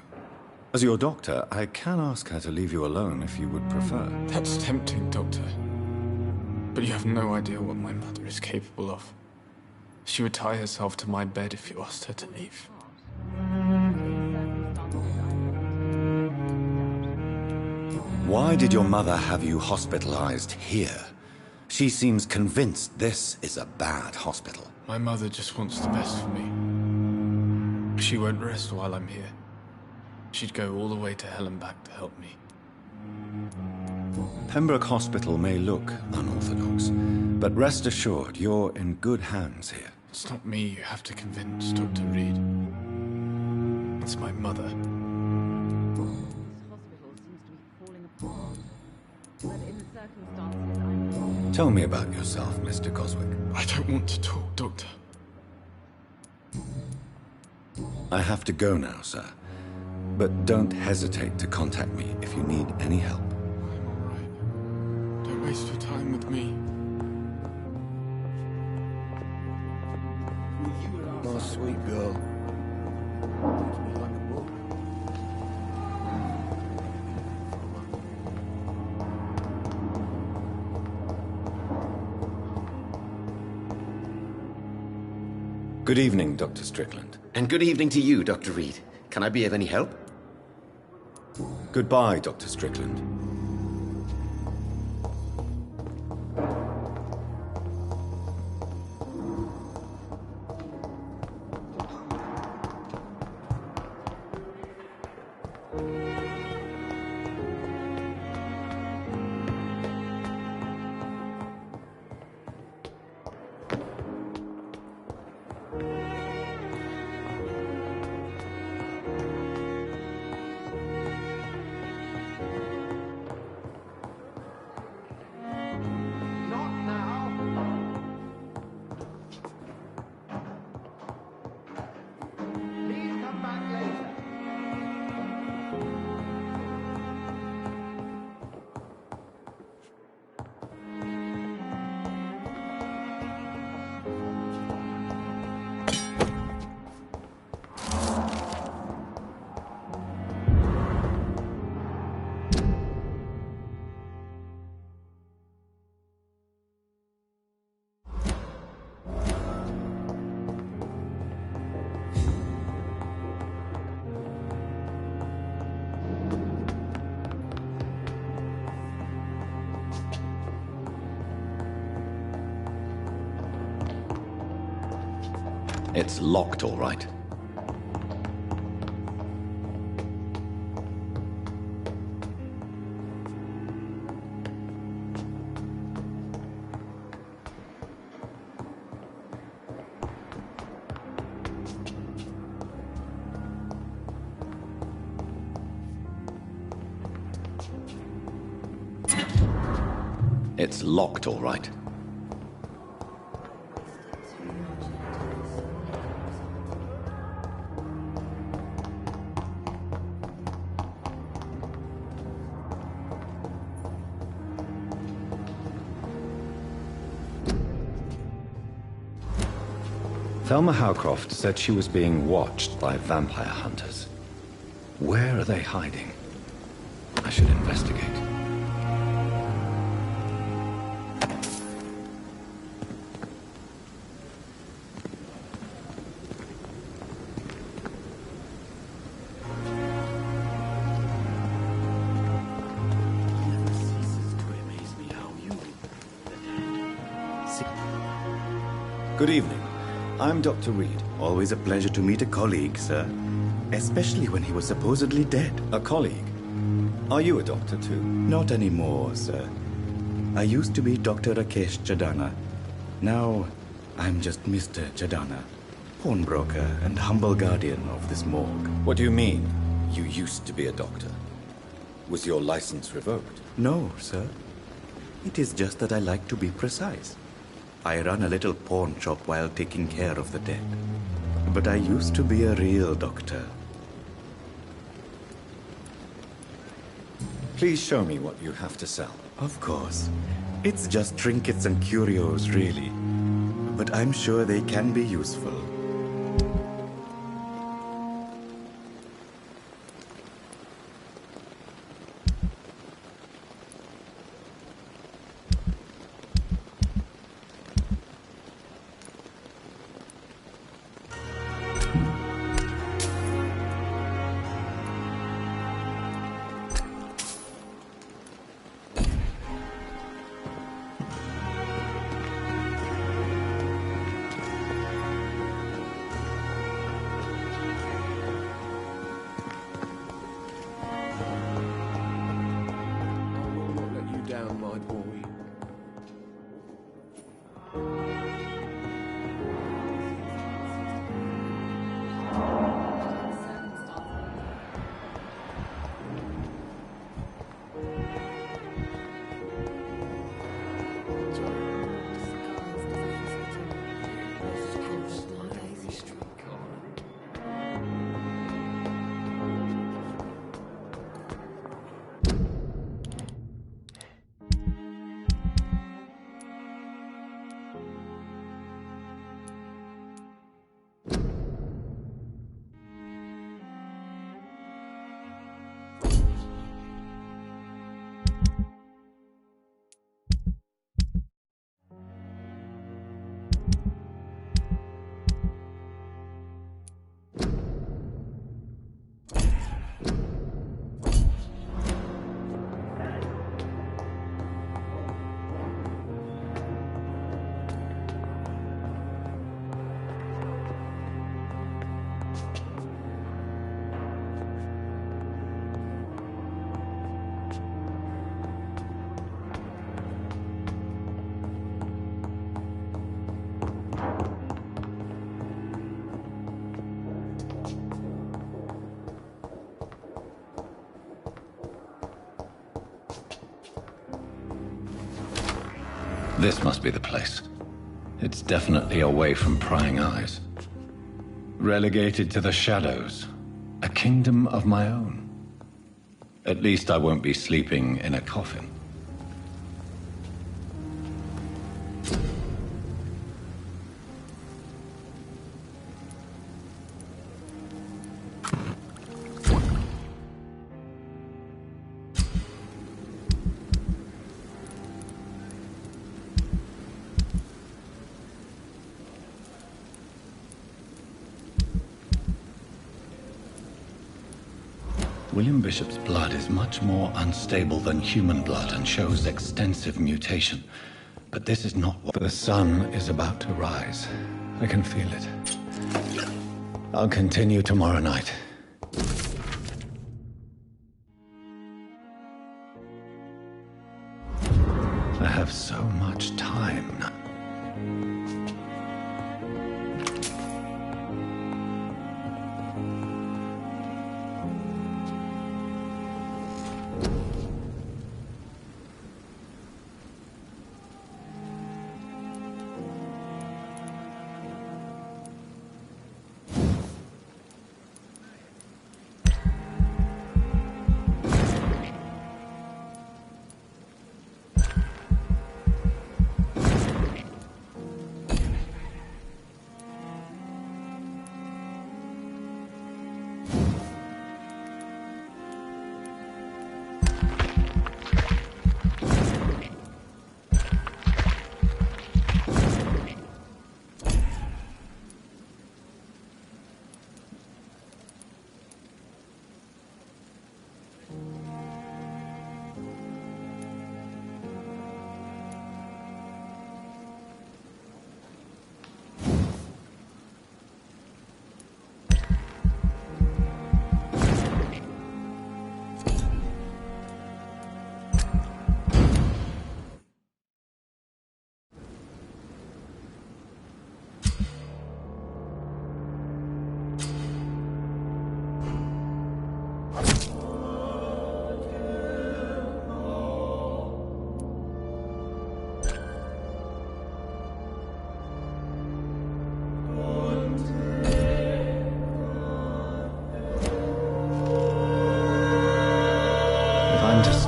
As your doctor, I can ask her to leave you alone if you would prefer. That's tempting, Doctor. But you have no idea what my mother is capable of. She would tie herself to my bed if you asked her to leave. Why did your mother have you hospitalized here? She seems convinced this is a bad hospital. My mother just wants the best for me. She won't rest while I'm here. She'd go all the way to hell and back to help me. Pembroke Hospital may look unorthodox, but rest assured you're in good hands here. It's not me you have to convince, Dr. Reed. It's my mother. Tell me about yourself, Mr. Coswick. I don't want to talk, Doctor. I have to go now, sir. But don't hesitate to contact me if you need any help. I'm all right. Don't waste your time with me. My sweet girl. Good evening, Dr. Strickland. And good evening to you, Dr. Reed. Can I be of any help? Goodbye, Dr. Strickland. It's locked, all right. It's locked, all right. Thelma Howcroft said she was being watched by vampire hunters. Where are they hiding? I should investigate. Good evening. I'm Dr. Reed. Always a pleasure to meet a colleague, sir. Especially when he was supposedly dead. A colleague? Are you a doctor too? Not anymore, sir. I used to be Dr. Rakesh Jadana. Now, I'm just Mr. Jadana, pawnbroker and humble guardian of this morgue. What do you mean, you used to be a doctor? Was your license revoked? No, sir. It is just that I like to be precise. I run a little pawn shop while taking care of the dead. but I used to be a real doctor. Please show me what you have to sell. Of course. It's just trinkets and curios, really. But I'm sure they can be useful. This must be the place. It's definitely away from prying eyes. Relegated to the shadows. A kingdom of my own. At least I won't be sleeping in a coffin. William Bishop's blood is much more unstable than human blood and shows extensive mutation. But this is not what... The sun is about to rise. I can feel it. I'll continue tomorrow night. I have so much time now.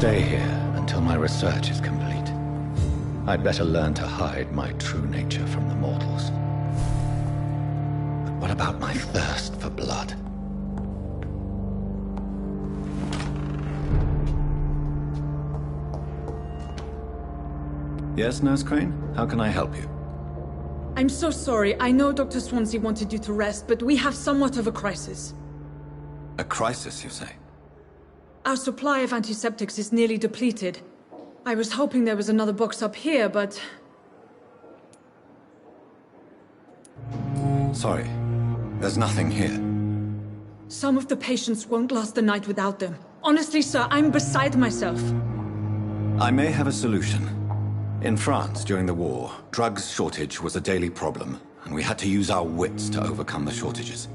stay here until my research is complete. I'd better learn to hide my true nature from the mortals. But what about my thirst for blood? Yes, Nurse Crane? How can I help you? I'm so sorry. I know Dr. Swansea wanted you to rest, but we have somewhat of a crisis. A crisis, you say? Our supply of antiseptics is nearly depleted. I was hoping there was another box up here, but... Sorry. There's nothing here. Some of the patients won't last the night without them. Honestly, sir, I'm beside myself. I may have a solution. In France, during the war, drugs shortage was a daily problem, and we had to use our wits to overcome the shortages.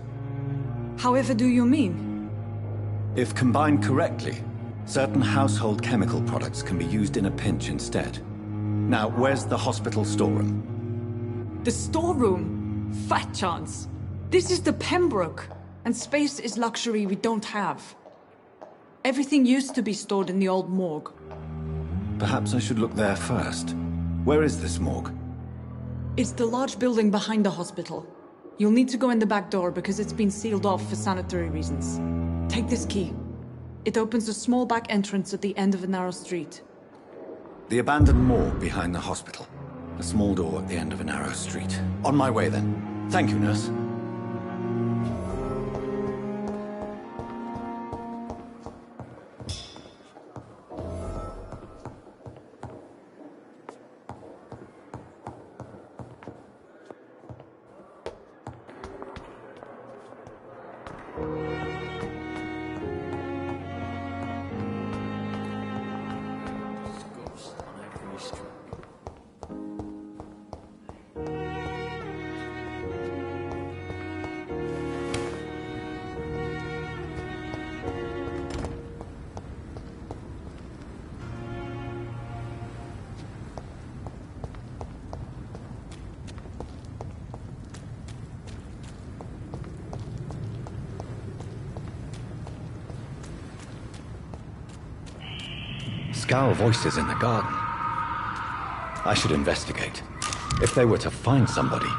However do you mean? If combined correctly, certain household chemical products can be used in a pinch instead. Now, where's the hospital storeroom? The storeroom? Fat chance. This is the Pembroke, and space is luxury we don't have. Everything used to be stored in the old morgue. Perhaps I should look there first. Where is this morgue? It's the large building behind the hospital. You'll need to go in the back door because it's been sealed off for sanitary reasons. Take this key. It opens a small back entrance at the end of a narrow street. The abandoned morgue behind the hospital. A small door at the end of a narrow street. On my way then. Thank you, nurse. Scowl voices in the garden. I should investigate. If they were to find somebody.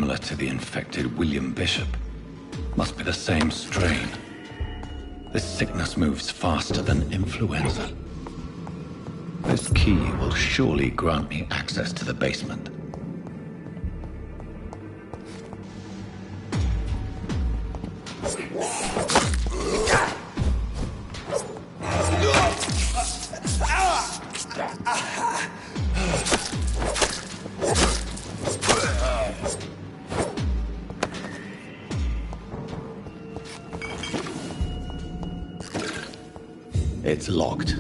similar to the infected William Bishop. Must be the same strain. This sickness moves faster than influenza. This key will surely grant me access to the basement. It's locked.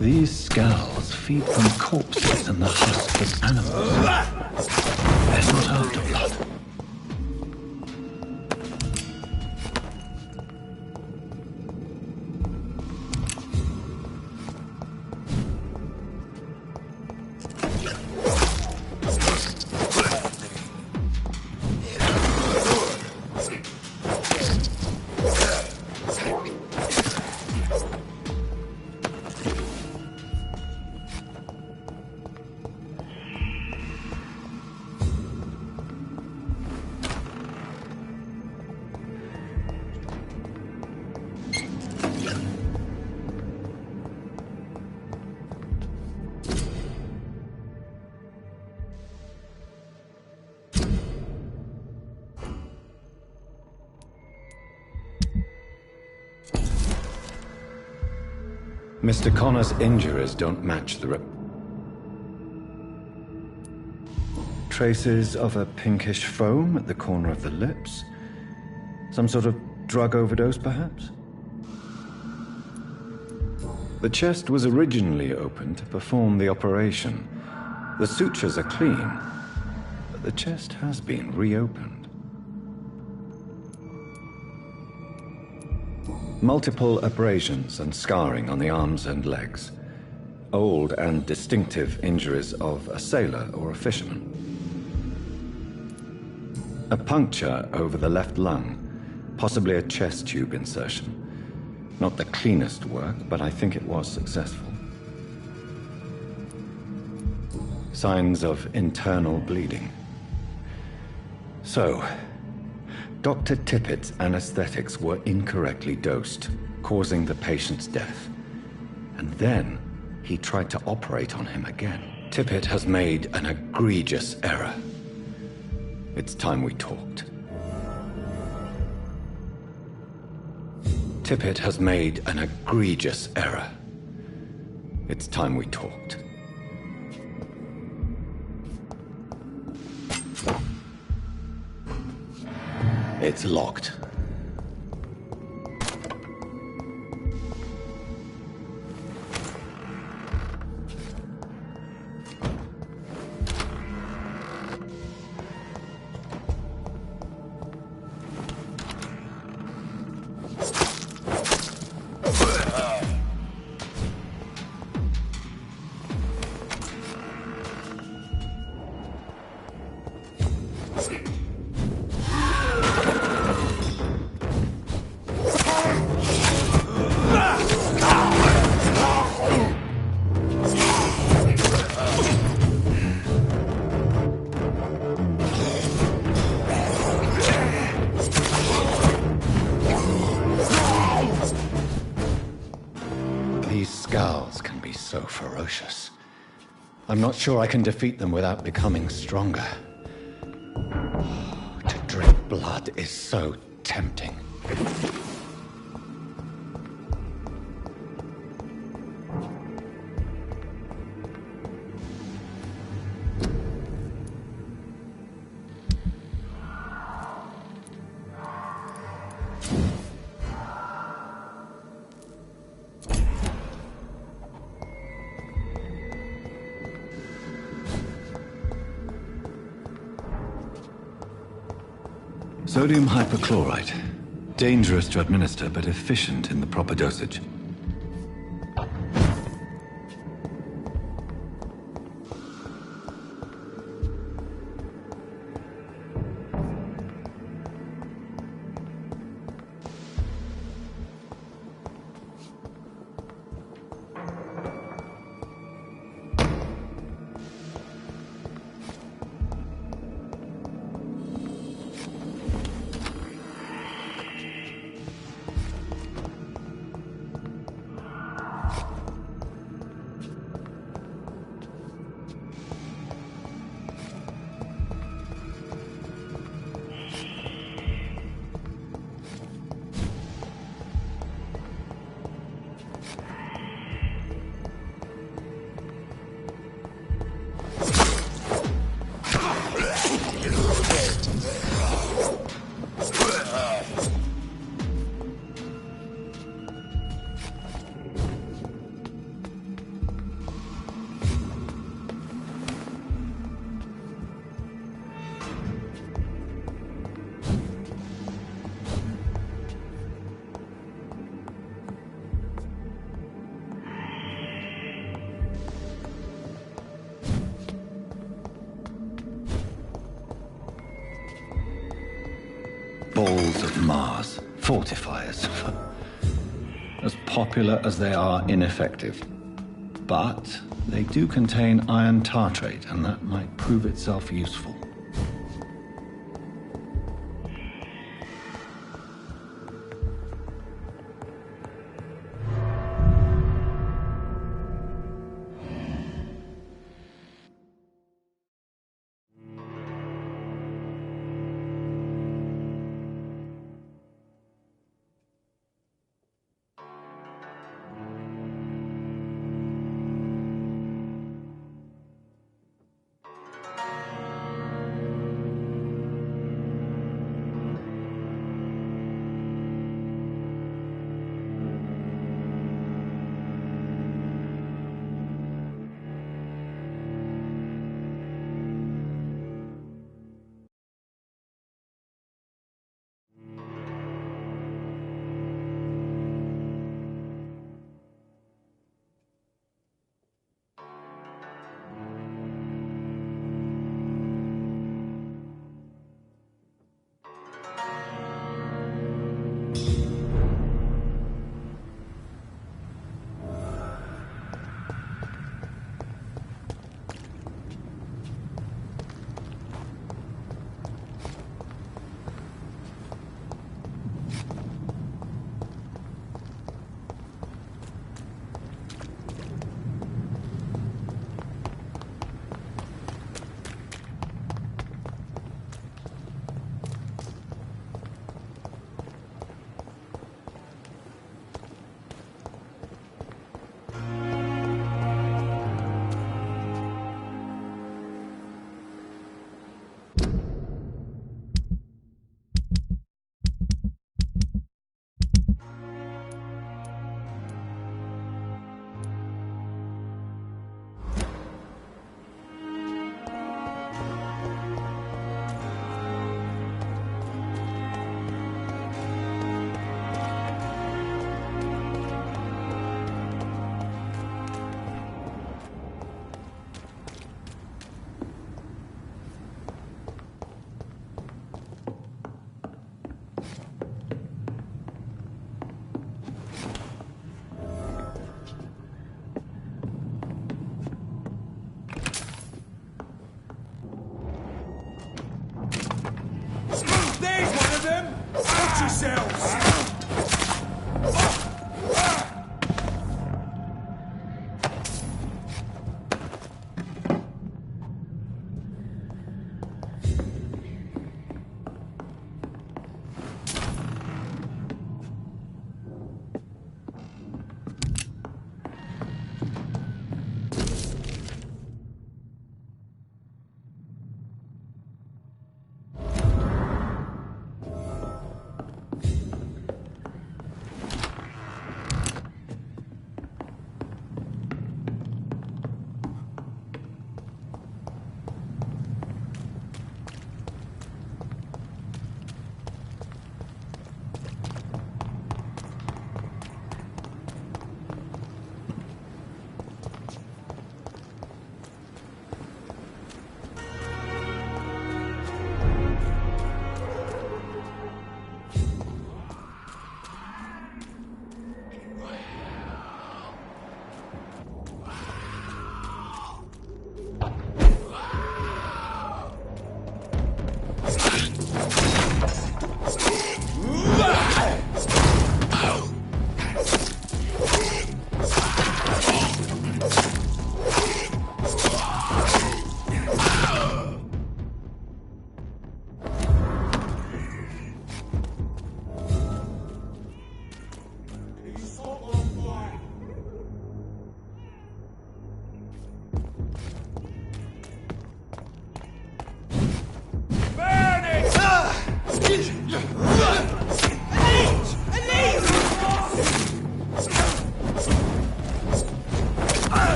These skulls feed from corpses and the husks of animals. They're not after blood. Mr. Connor's injuries don't match the traces of a pinkish foam at the corner of the lips. Some sort of drug overdose, perhaps? The chest was originally open to perform the operation. The sutures are clean, but the chest has been reopened. Multiple abrasions and scarring on the arms and legs. Old and distinctive injuries of a sailor or a fisherman. A puncture over the left lung, possibly a chest tube insertion. Not the cleanest work, but I think it was successful. Signs of internal bleeding. So, Dr. Tippett's anesthetics were incorrectly dosed, causing the patient's death. And then he tried to operate on him again. Tippett has made an egregious error. It's time we talked. Tippett has made an egregious error. It's time we talked. It's locked. Skulls can be so ferocious. I'm not sure I can defeat them without becoming stronger. To drink blood is so tempting. Sodium hypochlorite. Dangerous to administer, but efficient in the proper dosage. Balls of Mars. Fortifiers. As popular as they are ineffective. But they do contain iron tartrate, and that might prove itself useful.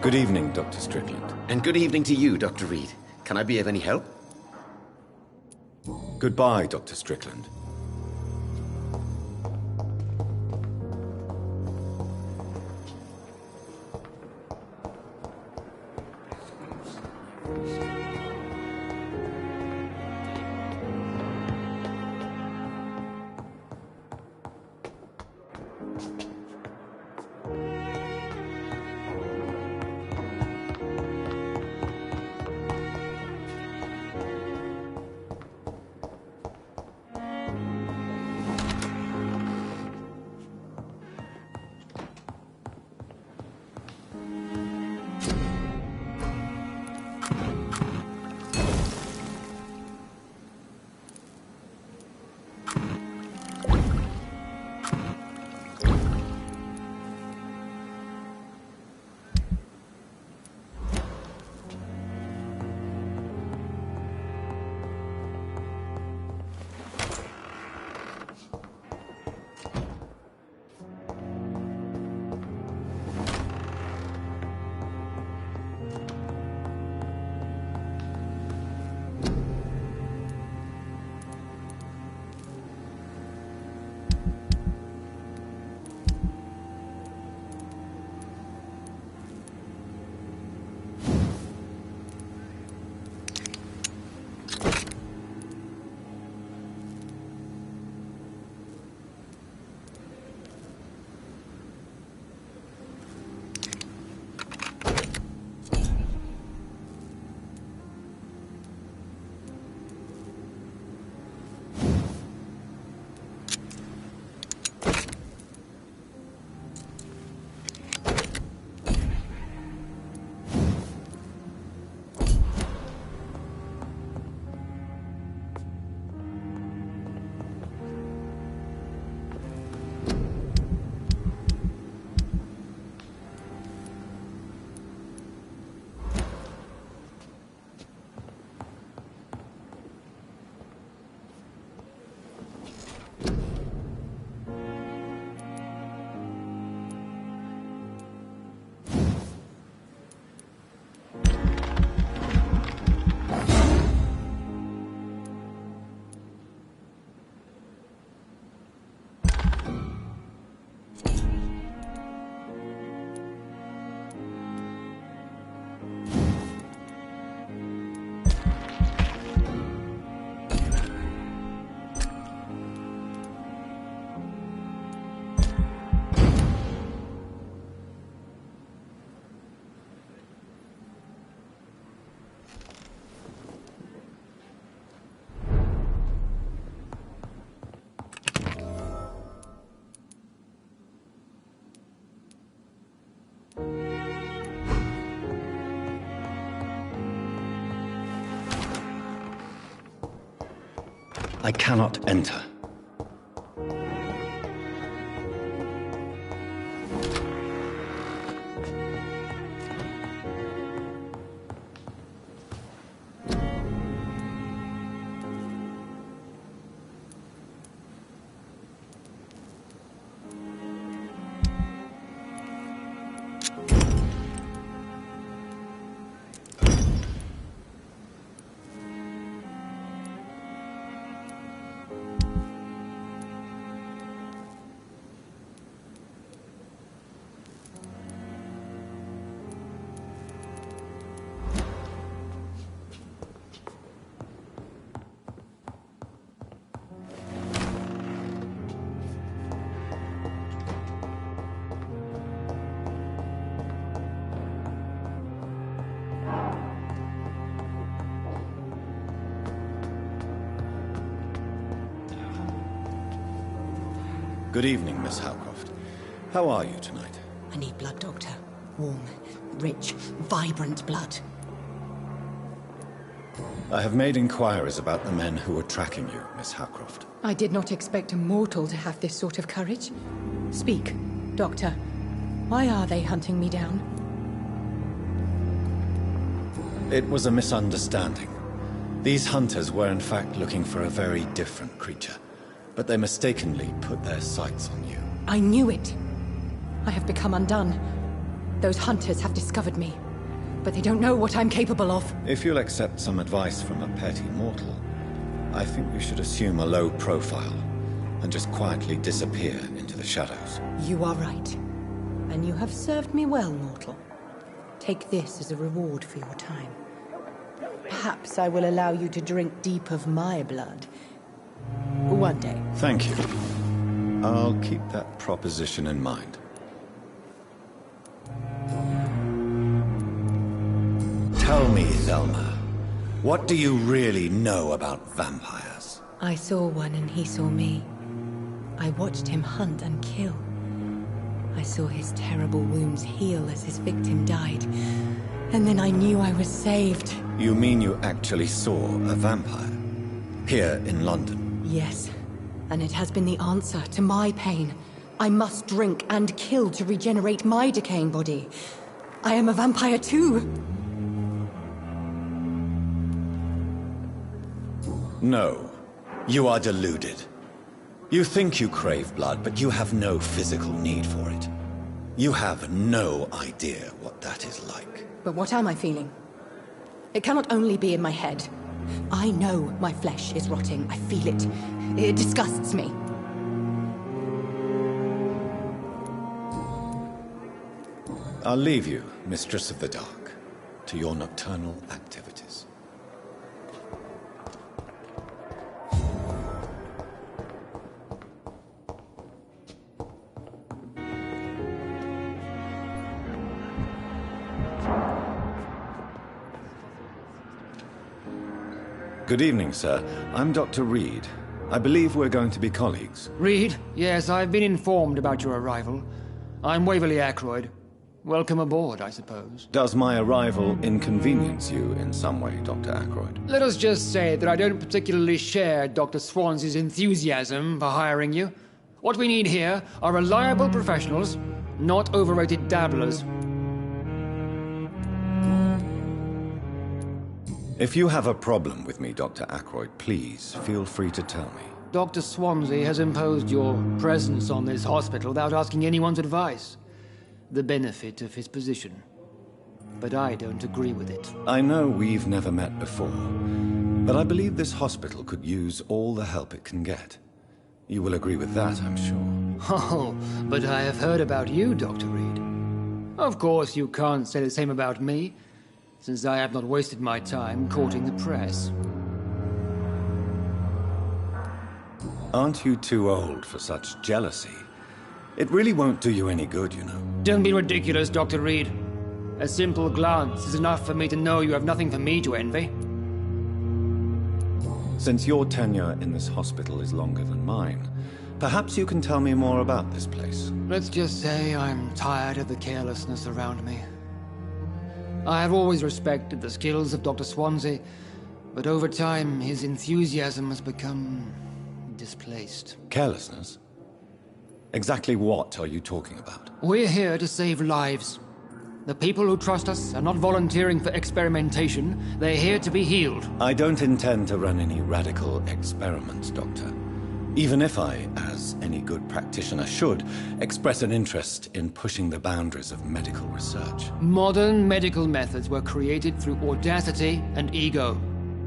Good evening, Dr. Strickland. And good evening to you, Dr. Reed. Can I be of any help? Goodbye, Dr. Strickland. I cannot enter. Good evening, Miss Howcroft. How are you tonight? I need blood, Doctor. Warm, rich, vibrant blood. I have made inquiries about the men who were tracking you, Miss Howcroft. I did not expect a mortal to have this sort of courage. Speak, Doctor. Why are they hunting me down? It was a misunderstanding. These hunters were in fact looking for a very different creature, but they mistakenly put their sights on you. I knew it. I have become undone. Those hunters have discovered me, but they don't know what I'm capable of. If you'll accept some advice from a petty mortal, I think you should assume a low profile and just quietly disappear into the shadows. You are right. And you have served me well, mortal. Take this as a reward for your time. Perhaps I will allow you to drink deep of my blood. One day. Thank you. I'll keep that proposition in mind. Tell me, Zelma, what do you really know about vampires? I saw one and he saw me. I watched him hunt and kill. I saw his terrible wounds heal as his victim died. And then I knew I was saved. You mean you actually saw a vampire? Here in London? Yes. And it has been the answer to my pain. I must drink and kill to regenerate my decaying body. I am a vampire too. No. You are deluded. You think you crave blood, but you have no physical need for it. You have no idea what that is like. But what am I feeling? It cannot only be in my head. I know my flesh is rotting. I feel it. It disgusts me. I'll leave you, Mistress of the Dark, to your nocturnal activities. Good evening, sir. I'm Dr. Reed. I believe we're going to be colleagues. Reed? Yes, I've been informed about your arrival. I'm Waverly Ackroyd. Welcome aboard, I suppose. Does my arrival inconvenience you in some way, Dr. Ackroyd? Let us just say that I don't particularly share Dr. Swansea's enthusiasm for hiring you. What we need here are reliable professionals, not overrated dabblers. If you have a problem with me, Dr. Ackroyd, please feel free to tell me. Dr. Swansea has imposed your presence on this hospital without asking anyone's advice. The benefit of his position. But I don't agree with it. I know we've never met before, but I believe this hospital could use all the help it can get. You will agree with that, I'm sure. Oh, but I have heard about you, Dr. Reed. Of course, you can't say the same about me, since I have not wasted my time courting the press. Aren't you too old for such jealousy? It really won't do you any good, you know. Don't be ridiculous, Dr. Reed. A simple glance is enough for me to know you have nothing for me to envy. Since your tenure in this hospital is longer than mine, Perhaps you can tell me more about this place. Let's just say I'm tired of the carelessness around me. I have always respected the skills of Dr. Swansea, but over time his enthusiasm has become displaced. Carelessness? Exactly what are you talking about? We're here to save lives. The people who trust us are not volunteering for experimentation. They're here to be healed. I don't intend to run any radical experiments, Doctor. Even if I, as any good practitioner should, express an interest in pushing the boundaries of medical research. Modern medical methods were created through audacity and ego.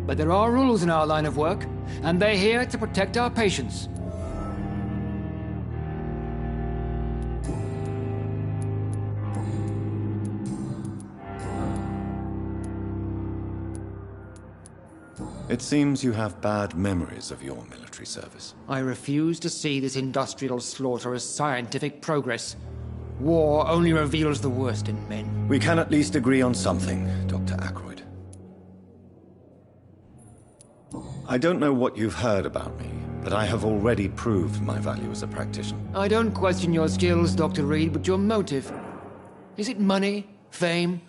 But there are rules in our line of work, and they're here to protect our patients. It seems you have bad memories of your military service. I refuse to see this industrial slaughter as scientific progress. War only reveals the worst in men. We can at least agree on something, Dr. Ackroyd. I don't know what you've heard about me, but I have already proved my value as a practitioner. I don't question your skills, Dr. Reed, but your motive. Is it money, fame,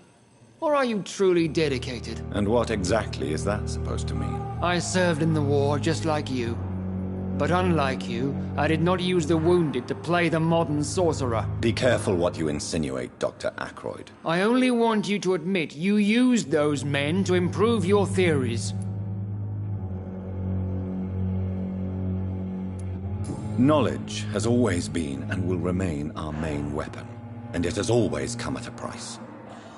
or are you truly dedicated? And what exactly is that supposed to mean? I served in the war just like you. But unlike you, I did not use the wounded to play the modern sorcerer. Be careful what you insinuate, Dr. Ackroyd. I only want you to admit you used those men to improve your theories. Knowledge has always been and will remain our main weapon. And it has always come at a price.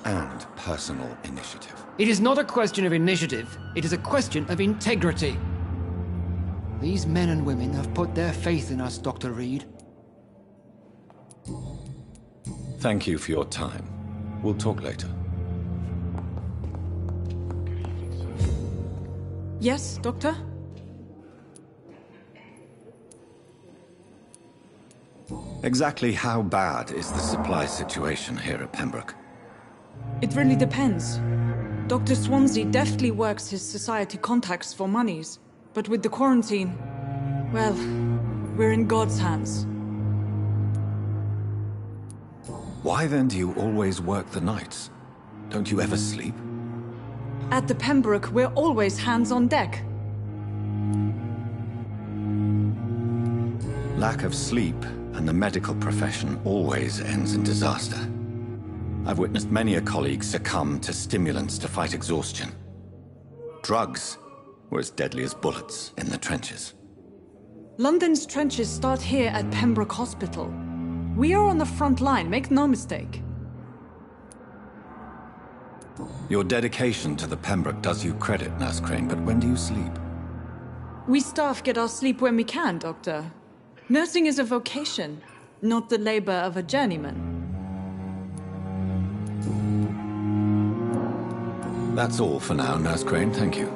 And personal initiative. It is not a question of initiative. It is a question of integrity. These men and women have put their faith in us, Dr. Reed. Thank you for your time. We'll talk later. Yes, Doctor? Exactly how bad is the supply situation here at Pembroke? It really depends. Dr. Swansea deftly works his society contacts for monies. But with the quarantine, well, we're in God's hands. Why then do you always work the nights? Don't you ever sleep? At the Pembroke, we're always hands on deck. Lack of sleep and the medical profession always ends in disaster. I've witnessed many a colleague succumb to stimulants to fight exhaustion. Drugs were as deadly as bullets in the trenches. London's trenches start here at Pembroke Hospital. We are on the front line, make no mistake. Your dedication to the Pembroke does you credit, Nurse Crane, but when do you sleep? We staff get our sleep when we can, Doctor. Nursing is a vocation, not the labor of a journeyman. That's all for now, Nurse Crane, thank you.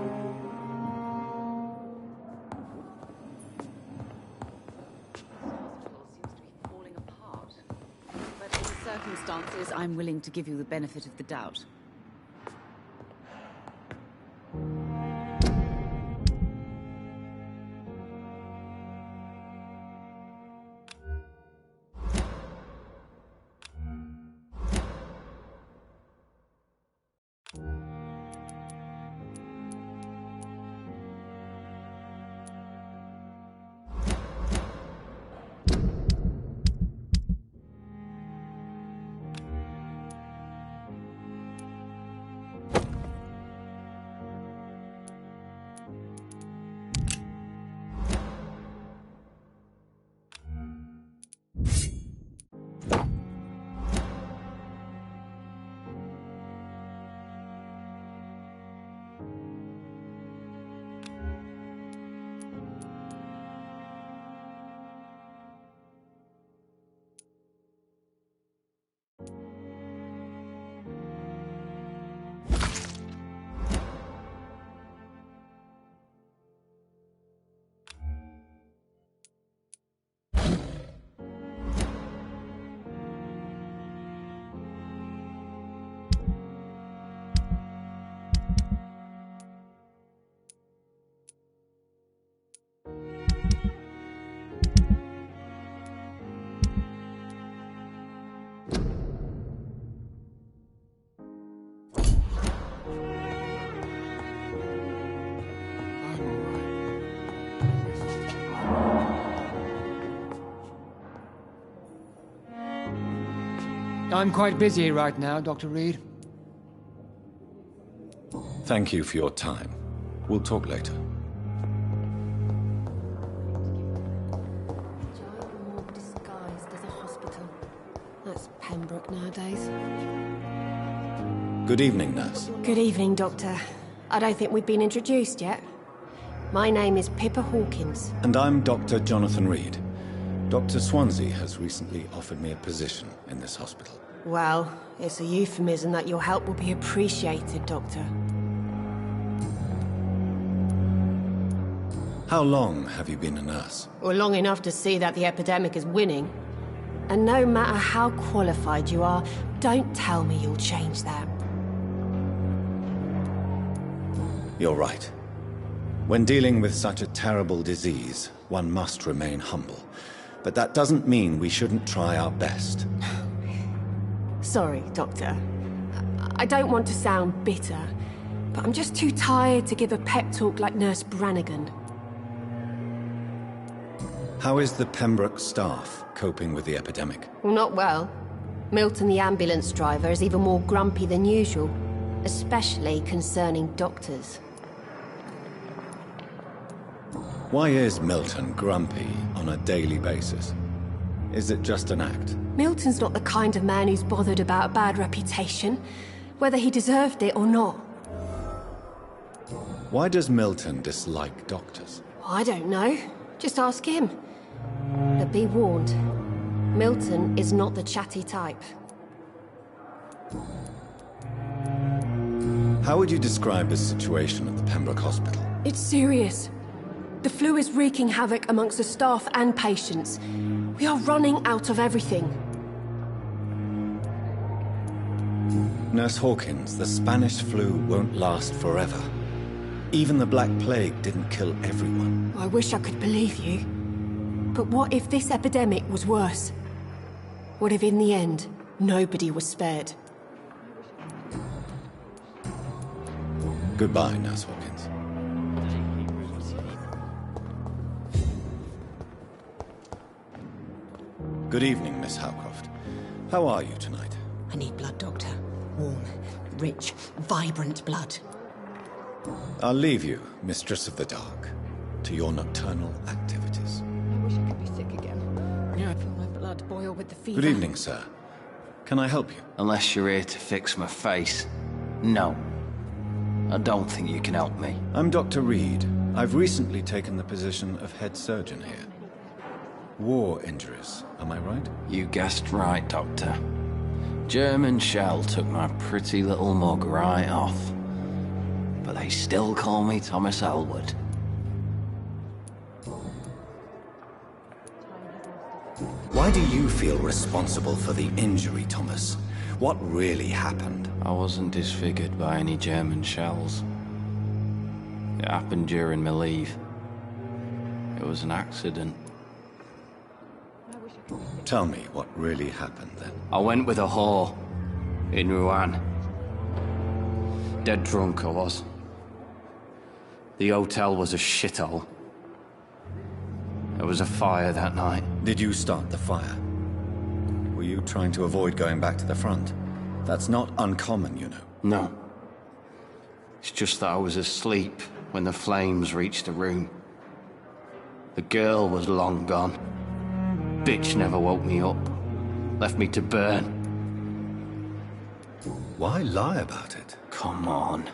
But in the circumstances, I'm willing to give you the benefit of the doubt. I'm quite busy right now, Dr. Reed. Thank you for your time. We'll talk later. Disguised as a hospital. That's Pembroke nowadays. Good evening, nurse. Good evening, Doctor. I don't think we've been introduced yet. My name is Pippa Hawkins. And I'm Dr. Jonathan Reed. Dr. Swansea has recently offered me a position in this hospital. Well, it's a euphemism that your help will be appreciated, Doctor. How long have you been a nurse? Well, long enough to see that the epidemic is winning. And no matter how qualified you are, don't tell me you'll change that. You're right. When dealing with such a terrible disease, one must remain humble. But that doesn't mean we shouldn't try our best. Sorry, Doctor. I don't want to sound bitter, but I'm just too tired to give a pep talk like Nurse Brannigan. How is the Pembroke staff coping with the epidemic? Well, not well. Milton, the ambulance driver, is even more grumpy than usual, especially concerning doctors. Why is Milton grumpy on a daily basis? Is it just an act? Milton's not the kind of man who's bothered about a bad reputation, whether he deserved it or not. Why does Milton dislike doctors? I don't know. Just ask him. But be warned, Milton is not the chatty type. How would you describe the situation at the Pembroke Hospital? It's serious. The flu is wreaking havoc amongst the staff and patients. We are running out of everything. Nurse Hawkins, the Spanish flu won't last forever. Even the Black Plague didn't kill everyone. I wish I could believe you. But what if this epidemic was worse? What if in the end, nobody was spared? Goodbye, Nurse Hawkins. Good evening, Miss Howcroft. How are you tonight? I need blood, Doctor. Warm, rich, vibrant blood. I'll leave you, Mistress of the Dark, to your nocturnal activities. I wish I could be sick again. Yeah. I feel my blood boil with the fever. Good evening, sir. Can I help you? Unless you're here to fix my face. No. I don't think you can help me. I'm Dr. Reed. I've recently taken the position of head surgeon here. War injuries, am I right? You guessed right, Doctor. German shell took my pretty little mug right off. But they still call me Thomas Elwood. Why do you feel responsible for the injury, Thomas? What really happened? I wasn't disfigured by any German shells. It happened during my leave. It was an accident. Tell me what really happened then. I went with a whore in Rouen. Dead drunk I was. The hotel was a shithole. There was a fire that night. Did you start the fire? Were you trying to avoid going back to the front? That's not uncommon, you know. No. It's just that I was asleep when the flames reached the room. The girl was long gone. Bitch never woke me up. Left me to burn. Why lie about it? Come on.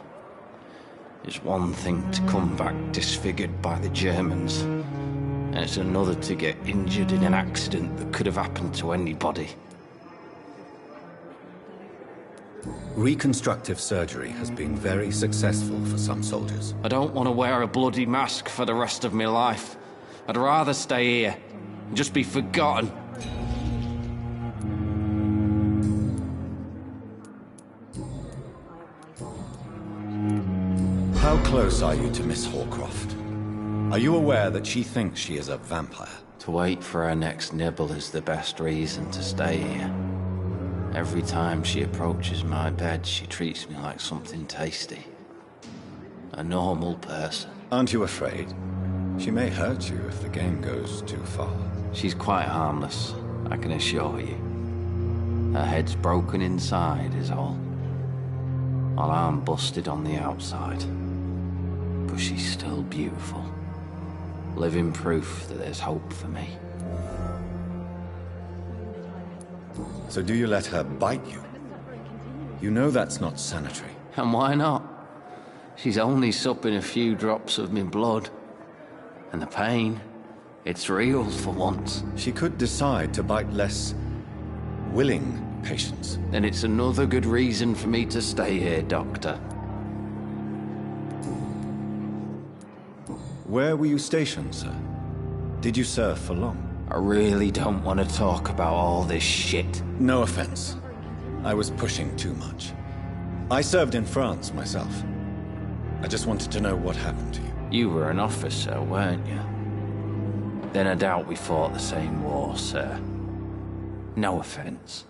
It's one thing to come back disfigured by the Germans, and it's another to get injured in an accident that could have happened to anybody. Reconstructive surgery has been very successful for some soldiers. I don't want to wear a bloody mask for the rest of my life. I'd rather stay here and just be forgotten. How close are you to Miss Hawcroft? Are you aware that she thinks she is a vampire? To wait for her next nibble is the best reason to stay here. Every time she approaches my bed, she treats me like something tasty. A normal person. Aren't you afraid? She may hurt you if the game goes too far. She's quite harmless, I can assure you. Her head's broken inside is all. While I'm busted on the outside. But she's still beautiful. Living proof that there's hope for me. So do you let her bite you? You know that's not sanitary. And why not? She's only supping a few drops of me blood. And the pain, it's real for once. She could decide to bite less willing patients. Then it's another good reason for me to stay here, Doctor. Where were you stationed, sir? Did you serve for long? I really don't want to talk about all this shit. No offense. I was pushing too much. I served in France myself. I just wanted to know what happened to you. You were an officer, weren't you? Then I doubt we fought the same war, sir. No offense.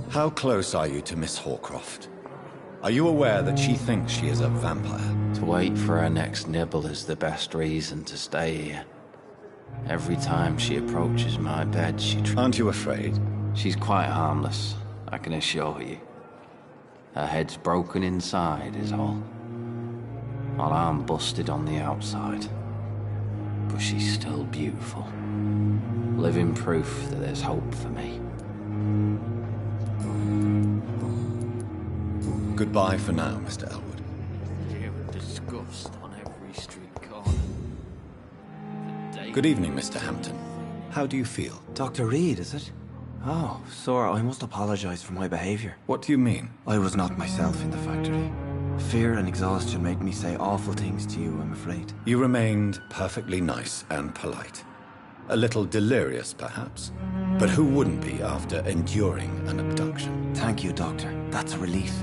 How close are you to Miss Horcroft? Are you aware that she thinks she is a vampire? To wait for her next nibble is the best reason to stay here. Every time she approaches my bed, she... Aren't you afraid? She's quite harmless, I can assure you. Her head's broken inside is all. While I'm busted on the outside. But she's still beautiful. Living proof that there's hope for me. Goodbye for now, Mr. Elwood. Fear and disgust on every street corner. Good evening, Mr. Hampton. How do you feel? Dr. Reed, is it? Oh, sir, I must apologize for my behavior. What do you mean? I was not myself in the factory. Fear and exhaustion made me say awful things to you, I'm afraid. You remained perfectly nice and polite. A little delirious, perhaps. But who wouldn't be after enduring an abduction? Thank you, Doctor. That's a relief.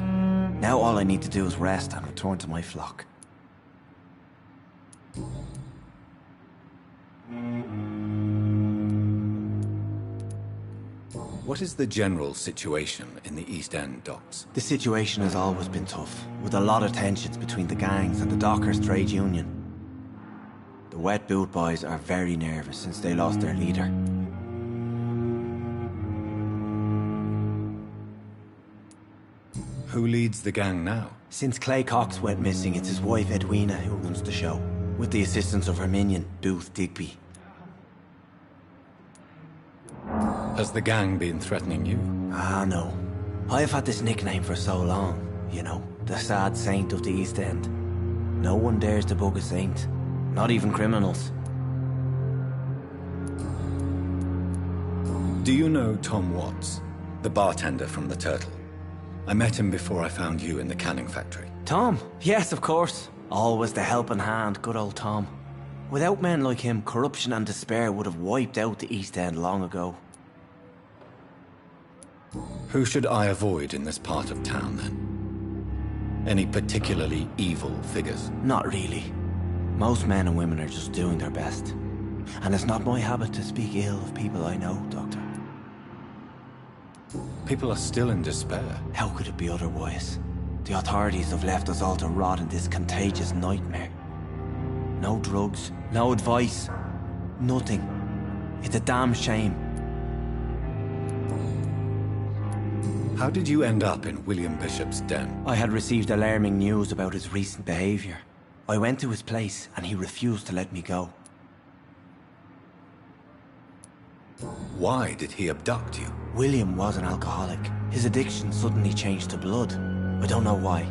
Now all I need to do is rest and return to my flock. What is the general situation in the East End docks? The situation has always been tough, with a lot of tensions between the gangs and the Dockers' trade union. The Wet Boot Boys are very nervous since they lost their leader. Who leads the gang now? Since Clay Cox went missing, it's his wife Edwina who runs the show, with the assistance of her minion, Booth Digby. Has the gang been threatening you? Ah, no. I've had this nickname for so long, you know, the sad saint of the East End. No one dares to bug a saint, not even criminals. Do you know Tom Watts, the bartender from the Turtle? I met him before I found you in the canning factory. Tom? Yes, of course. Always the helping hand, good old Tom. Without men like him, corruption and despair would have wiped out the East End long ago. Who should I avoid in this part of town, then? Any particularly evil figures? Not really. Most men and women are just doing their best. And it's not my habit to speak ill of people I know, Doctor. People are still in despair. How could it be otherwise? The authorities have left us all to rot in this contagious nightmare. No drugs, no advice, nothing. It's a damn shame. How did you end up in William Bishop's den? I had received alarming news about his recent behavior. I went to his place and he refused to let me go. Why did he abduct you? William was an alcoholic. His addiction suddenly changed to blood. I don't know why.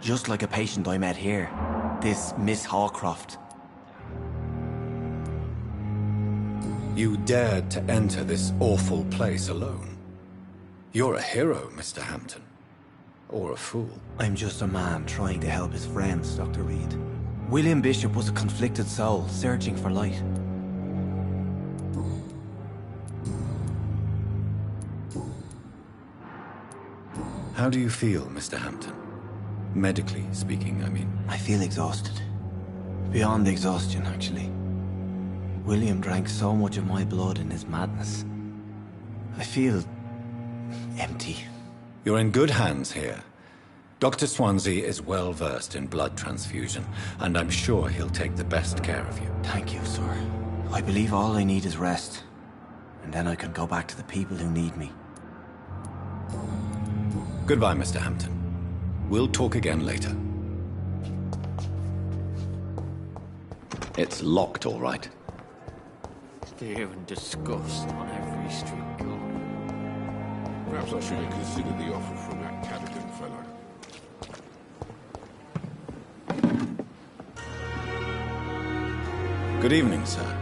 Just like a patient I met here. This Miss Horcroft. You dared to enter this awful place alone. You're a hero, Mr. Hampton. Or a fool. I'm just a man trying to help his friends, Dr. Reed. William Bishop was a conflicted soul, searching for light. How do you feel, Mr. Hampton? Medically speaking, I mean. I feel exhausted. Beyond exhaustion, actually. William drank so much of my blood in his madness. I feel... empty. You're in good hands here. Dr. Swansea is well versed in blood transfusion, and I'm sure he'll take the best care of you. Thank you, sir. I believe all I need is rest. And then I can go back to the people who need me. Goodbye, Mr. Hampton. We'll talk again later. It's locked, all right. Fear and disgust on every street corner. Perhaps I should have considered the offer from that Cadigan fellow. Good evening, sir.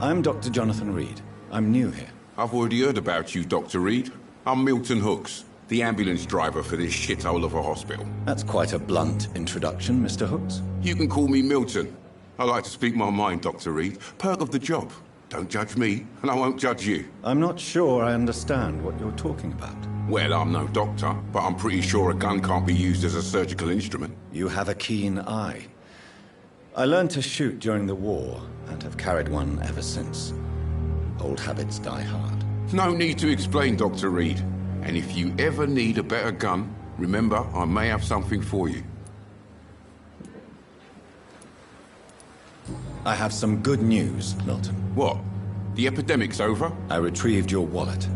I'm Dr. Jonathan Reed. I'm new here. I've already heard about you, Dr. Reed. I'm Milton Hooks, the ambulance driver for this shithole of a hospital. That's quite a blunt introduction, Mr. Hooks. You can call me Milton. I like to speak my mind, Dr. Reed. Perk of the job. Don't judge me, and I won't judge you. I'm not sure I understand what you're talking about. Well, I'm no doctor, but I'm pretty sure a gun can't be used as a surgical instrument. You have a keen eye. I learned to shoot during the war, and have carried one ever since. Old habits die hard. No need to explain, Dr. Reed. And if you ever need a better gun, remember, I may have something for you. I have some good news, Milton. What? The epidemic's over? I retrieved your wallet,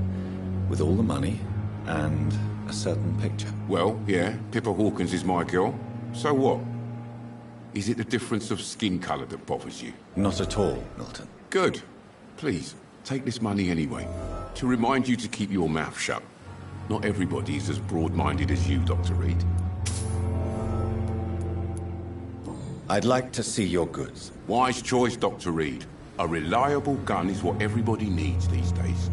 with all the money, and a certain picture. Well, yeah, Pippa Hawkins is my girl. So what? Is it the difference of skin colour that bothers you? Not at all, Milton. Good. Please, take this money anyway. To remind you to keep your mouth shut. Not everybody is as broad-minded as you, Dr. Reed. I'd like to see your goods. Wise choice, Dr. Reed. A reliable gun is what everybody needs these days.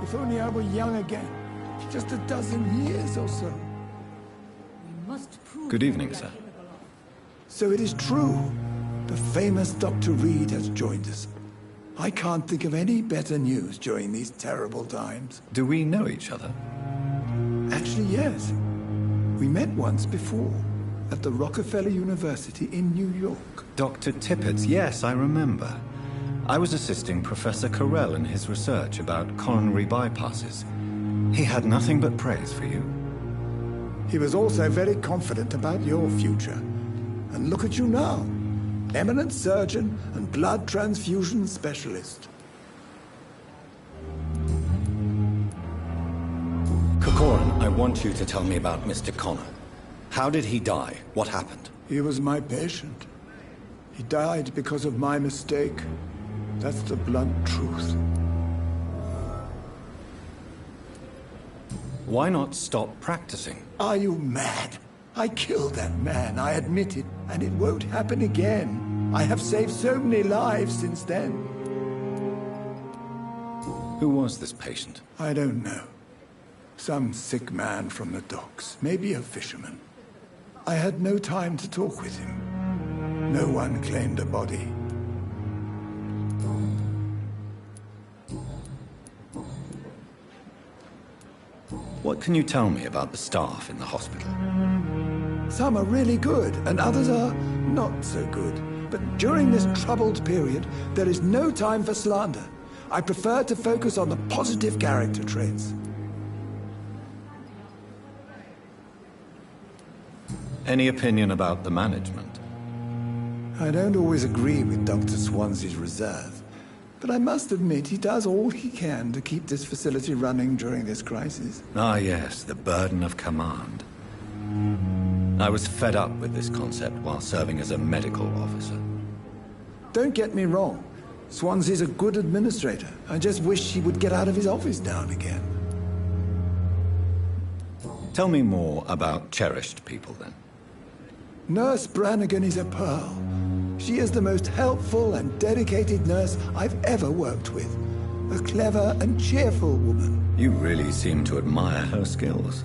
If only I were young again. Just a dozen years or so. Good evening, sir. So it is true. The famous Dr. Reed has joined us. I can't think of any better news during these terrible times. Do we know each other? Actually, yes. We met once before, at the Rockefeller University in New York. Dr. Tippett's, yes, I remember. I was assisting Professor Carell in his research about coronary bypasses. He had nothing but praise for you. He was also very confident about your future. And look at you now. Eminent surgeon and blood transfusion specialist. Corcoran, I want you to tell me about Mr. Connor. How did he die? What happened? He was my patient. He died because of my mistake. That's the blunt truth. Why not stop practicing? Are you mad? I killed that man, I admit it, and it won't happen again. I have saved so many lives since then. Who was this patient? I don't know. Some sick man from the docks, maybe a fisherman. I had no time to talk with him. No one claimed a body. What can you tell me about the staff in the hospital? Some are really good, and others are not so good. But during this troubled period, there is no time for slander. I prefer to focus on the positive character traits. Any opinion about the management? I don't always agree with Dr. Swansea's reserve, but I must admit he does all he can to keep this facility running during this crisis. Ah, yes, the burden of command. I was fed up with this concept while serving as a medical officer. Don't get me wrong. Swansea's a good administrator. I just wish he would get out of his office now and again. Tell me more about cherished people, then. Nurse Brannigan is a pearl. She is the most helpful and dedicated nurse I've ever worked with. A clever and cheerful woman. You really seem to admire her skills.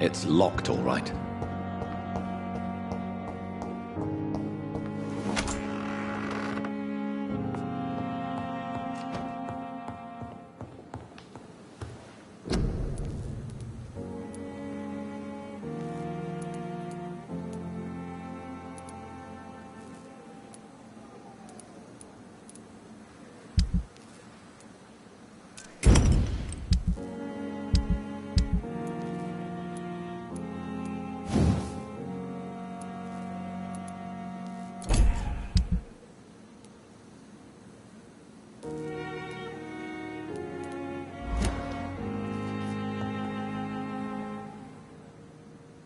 It's locked, all right.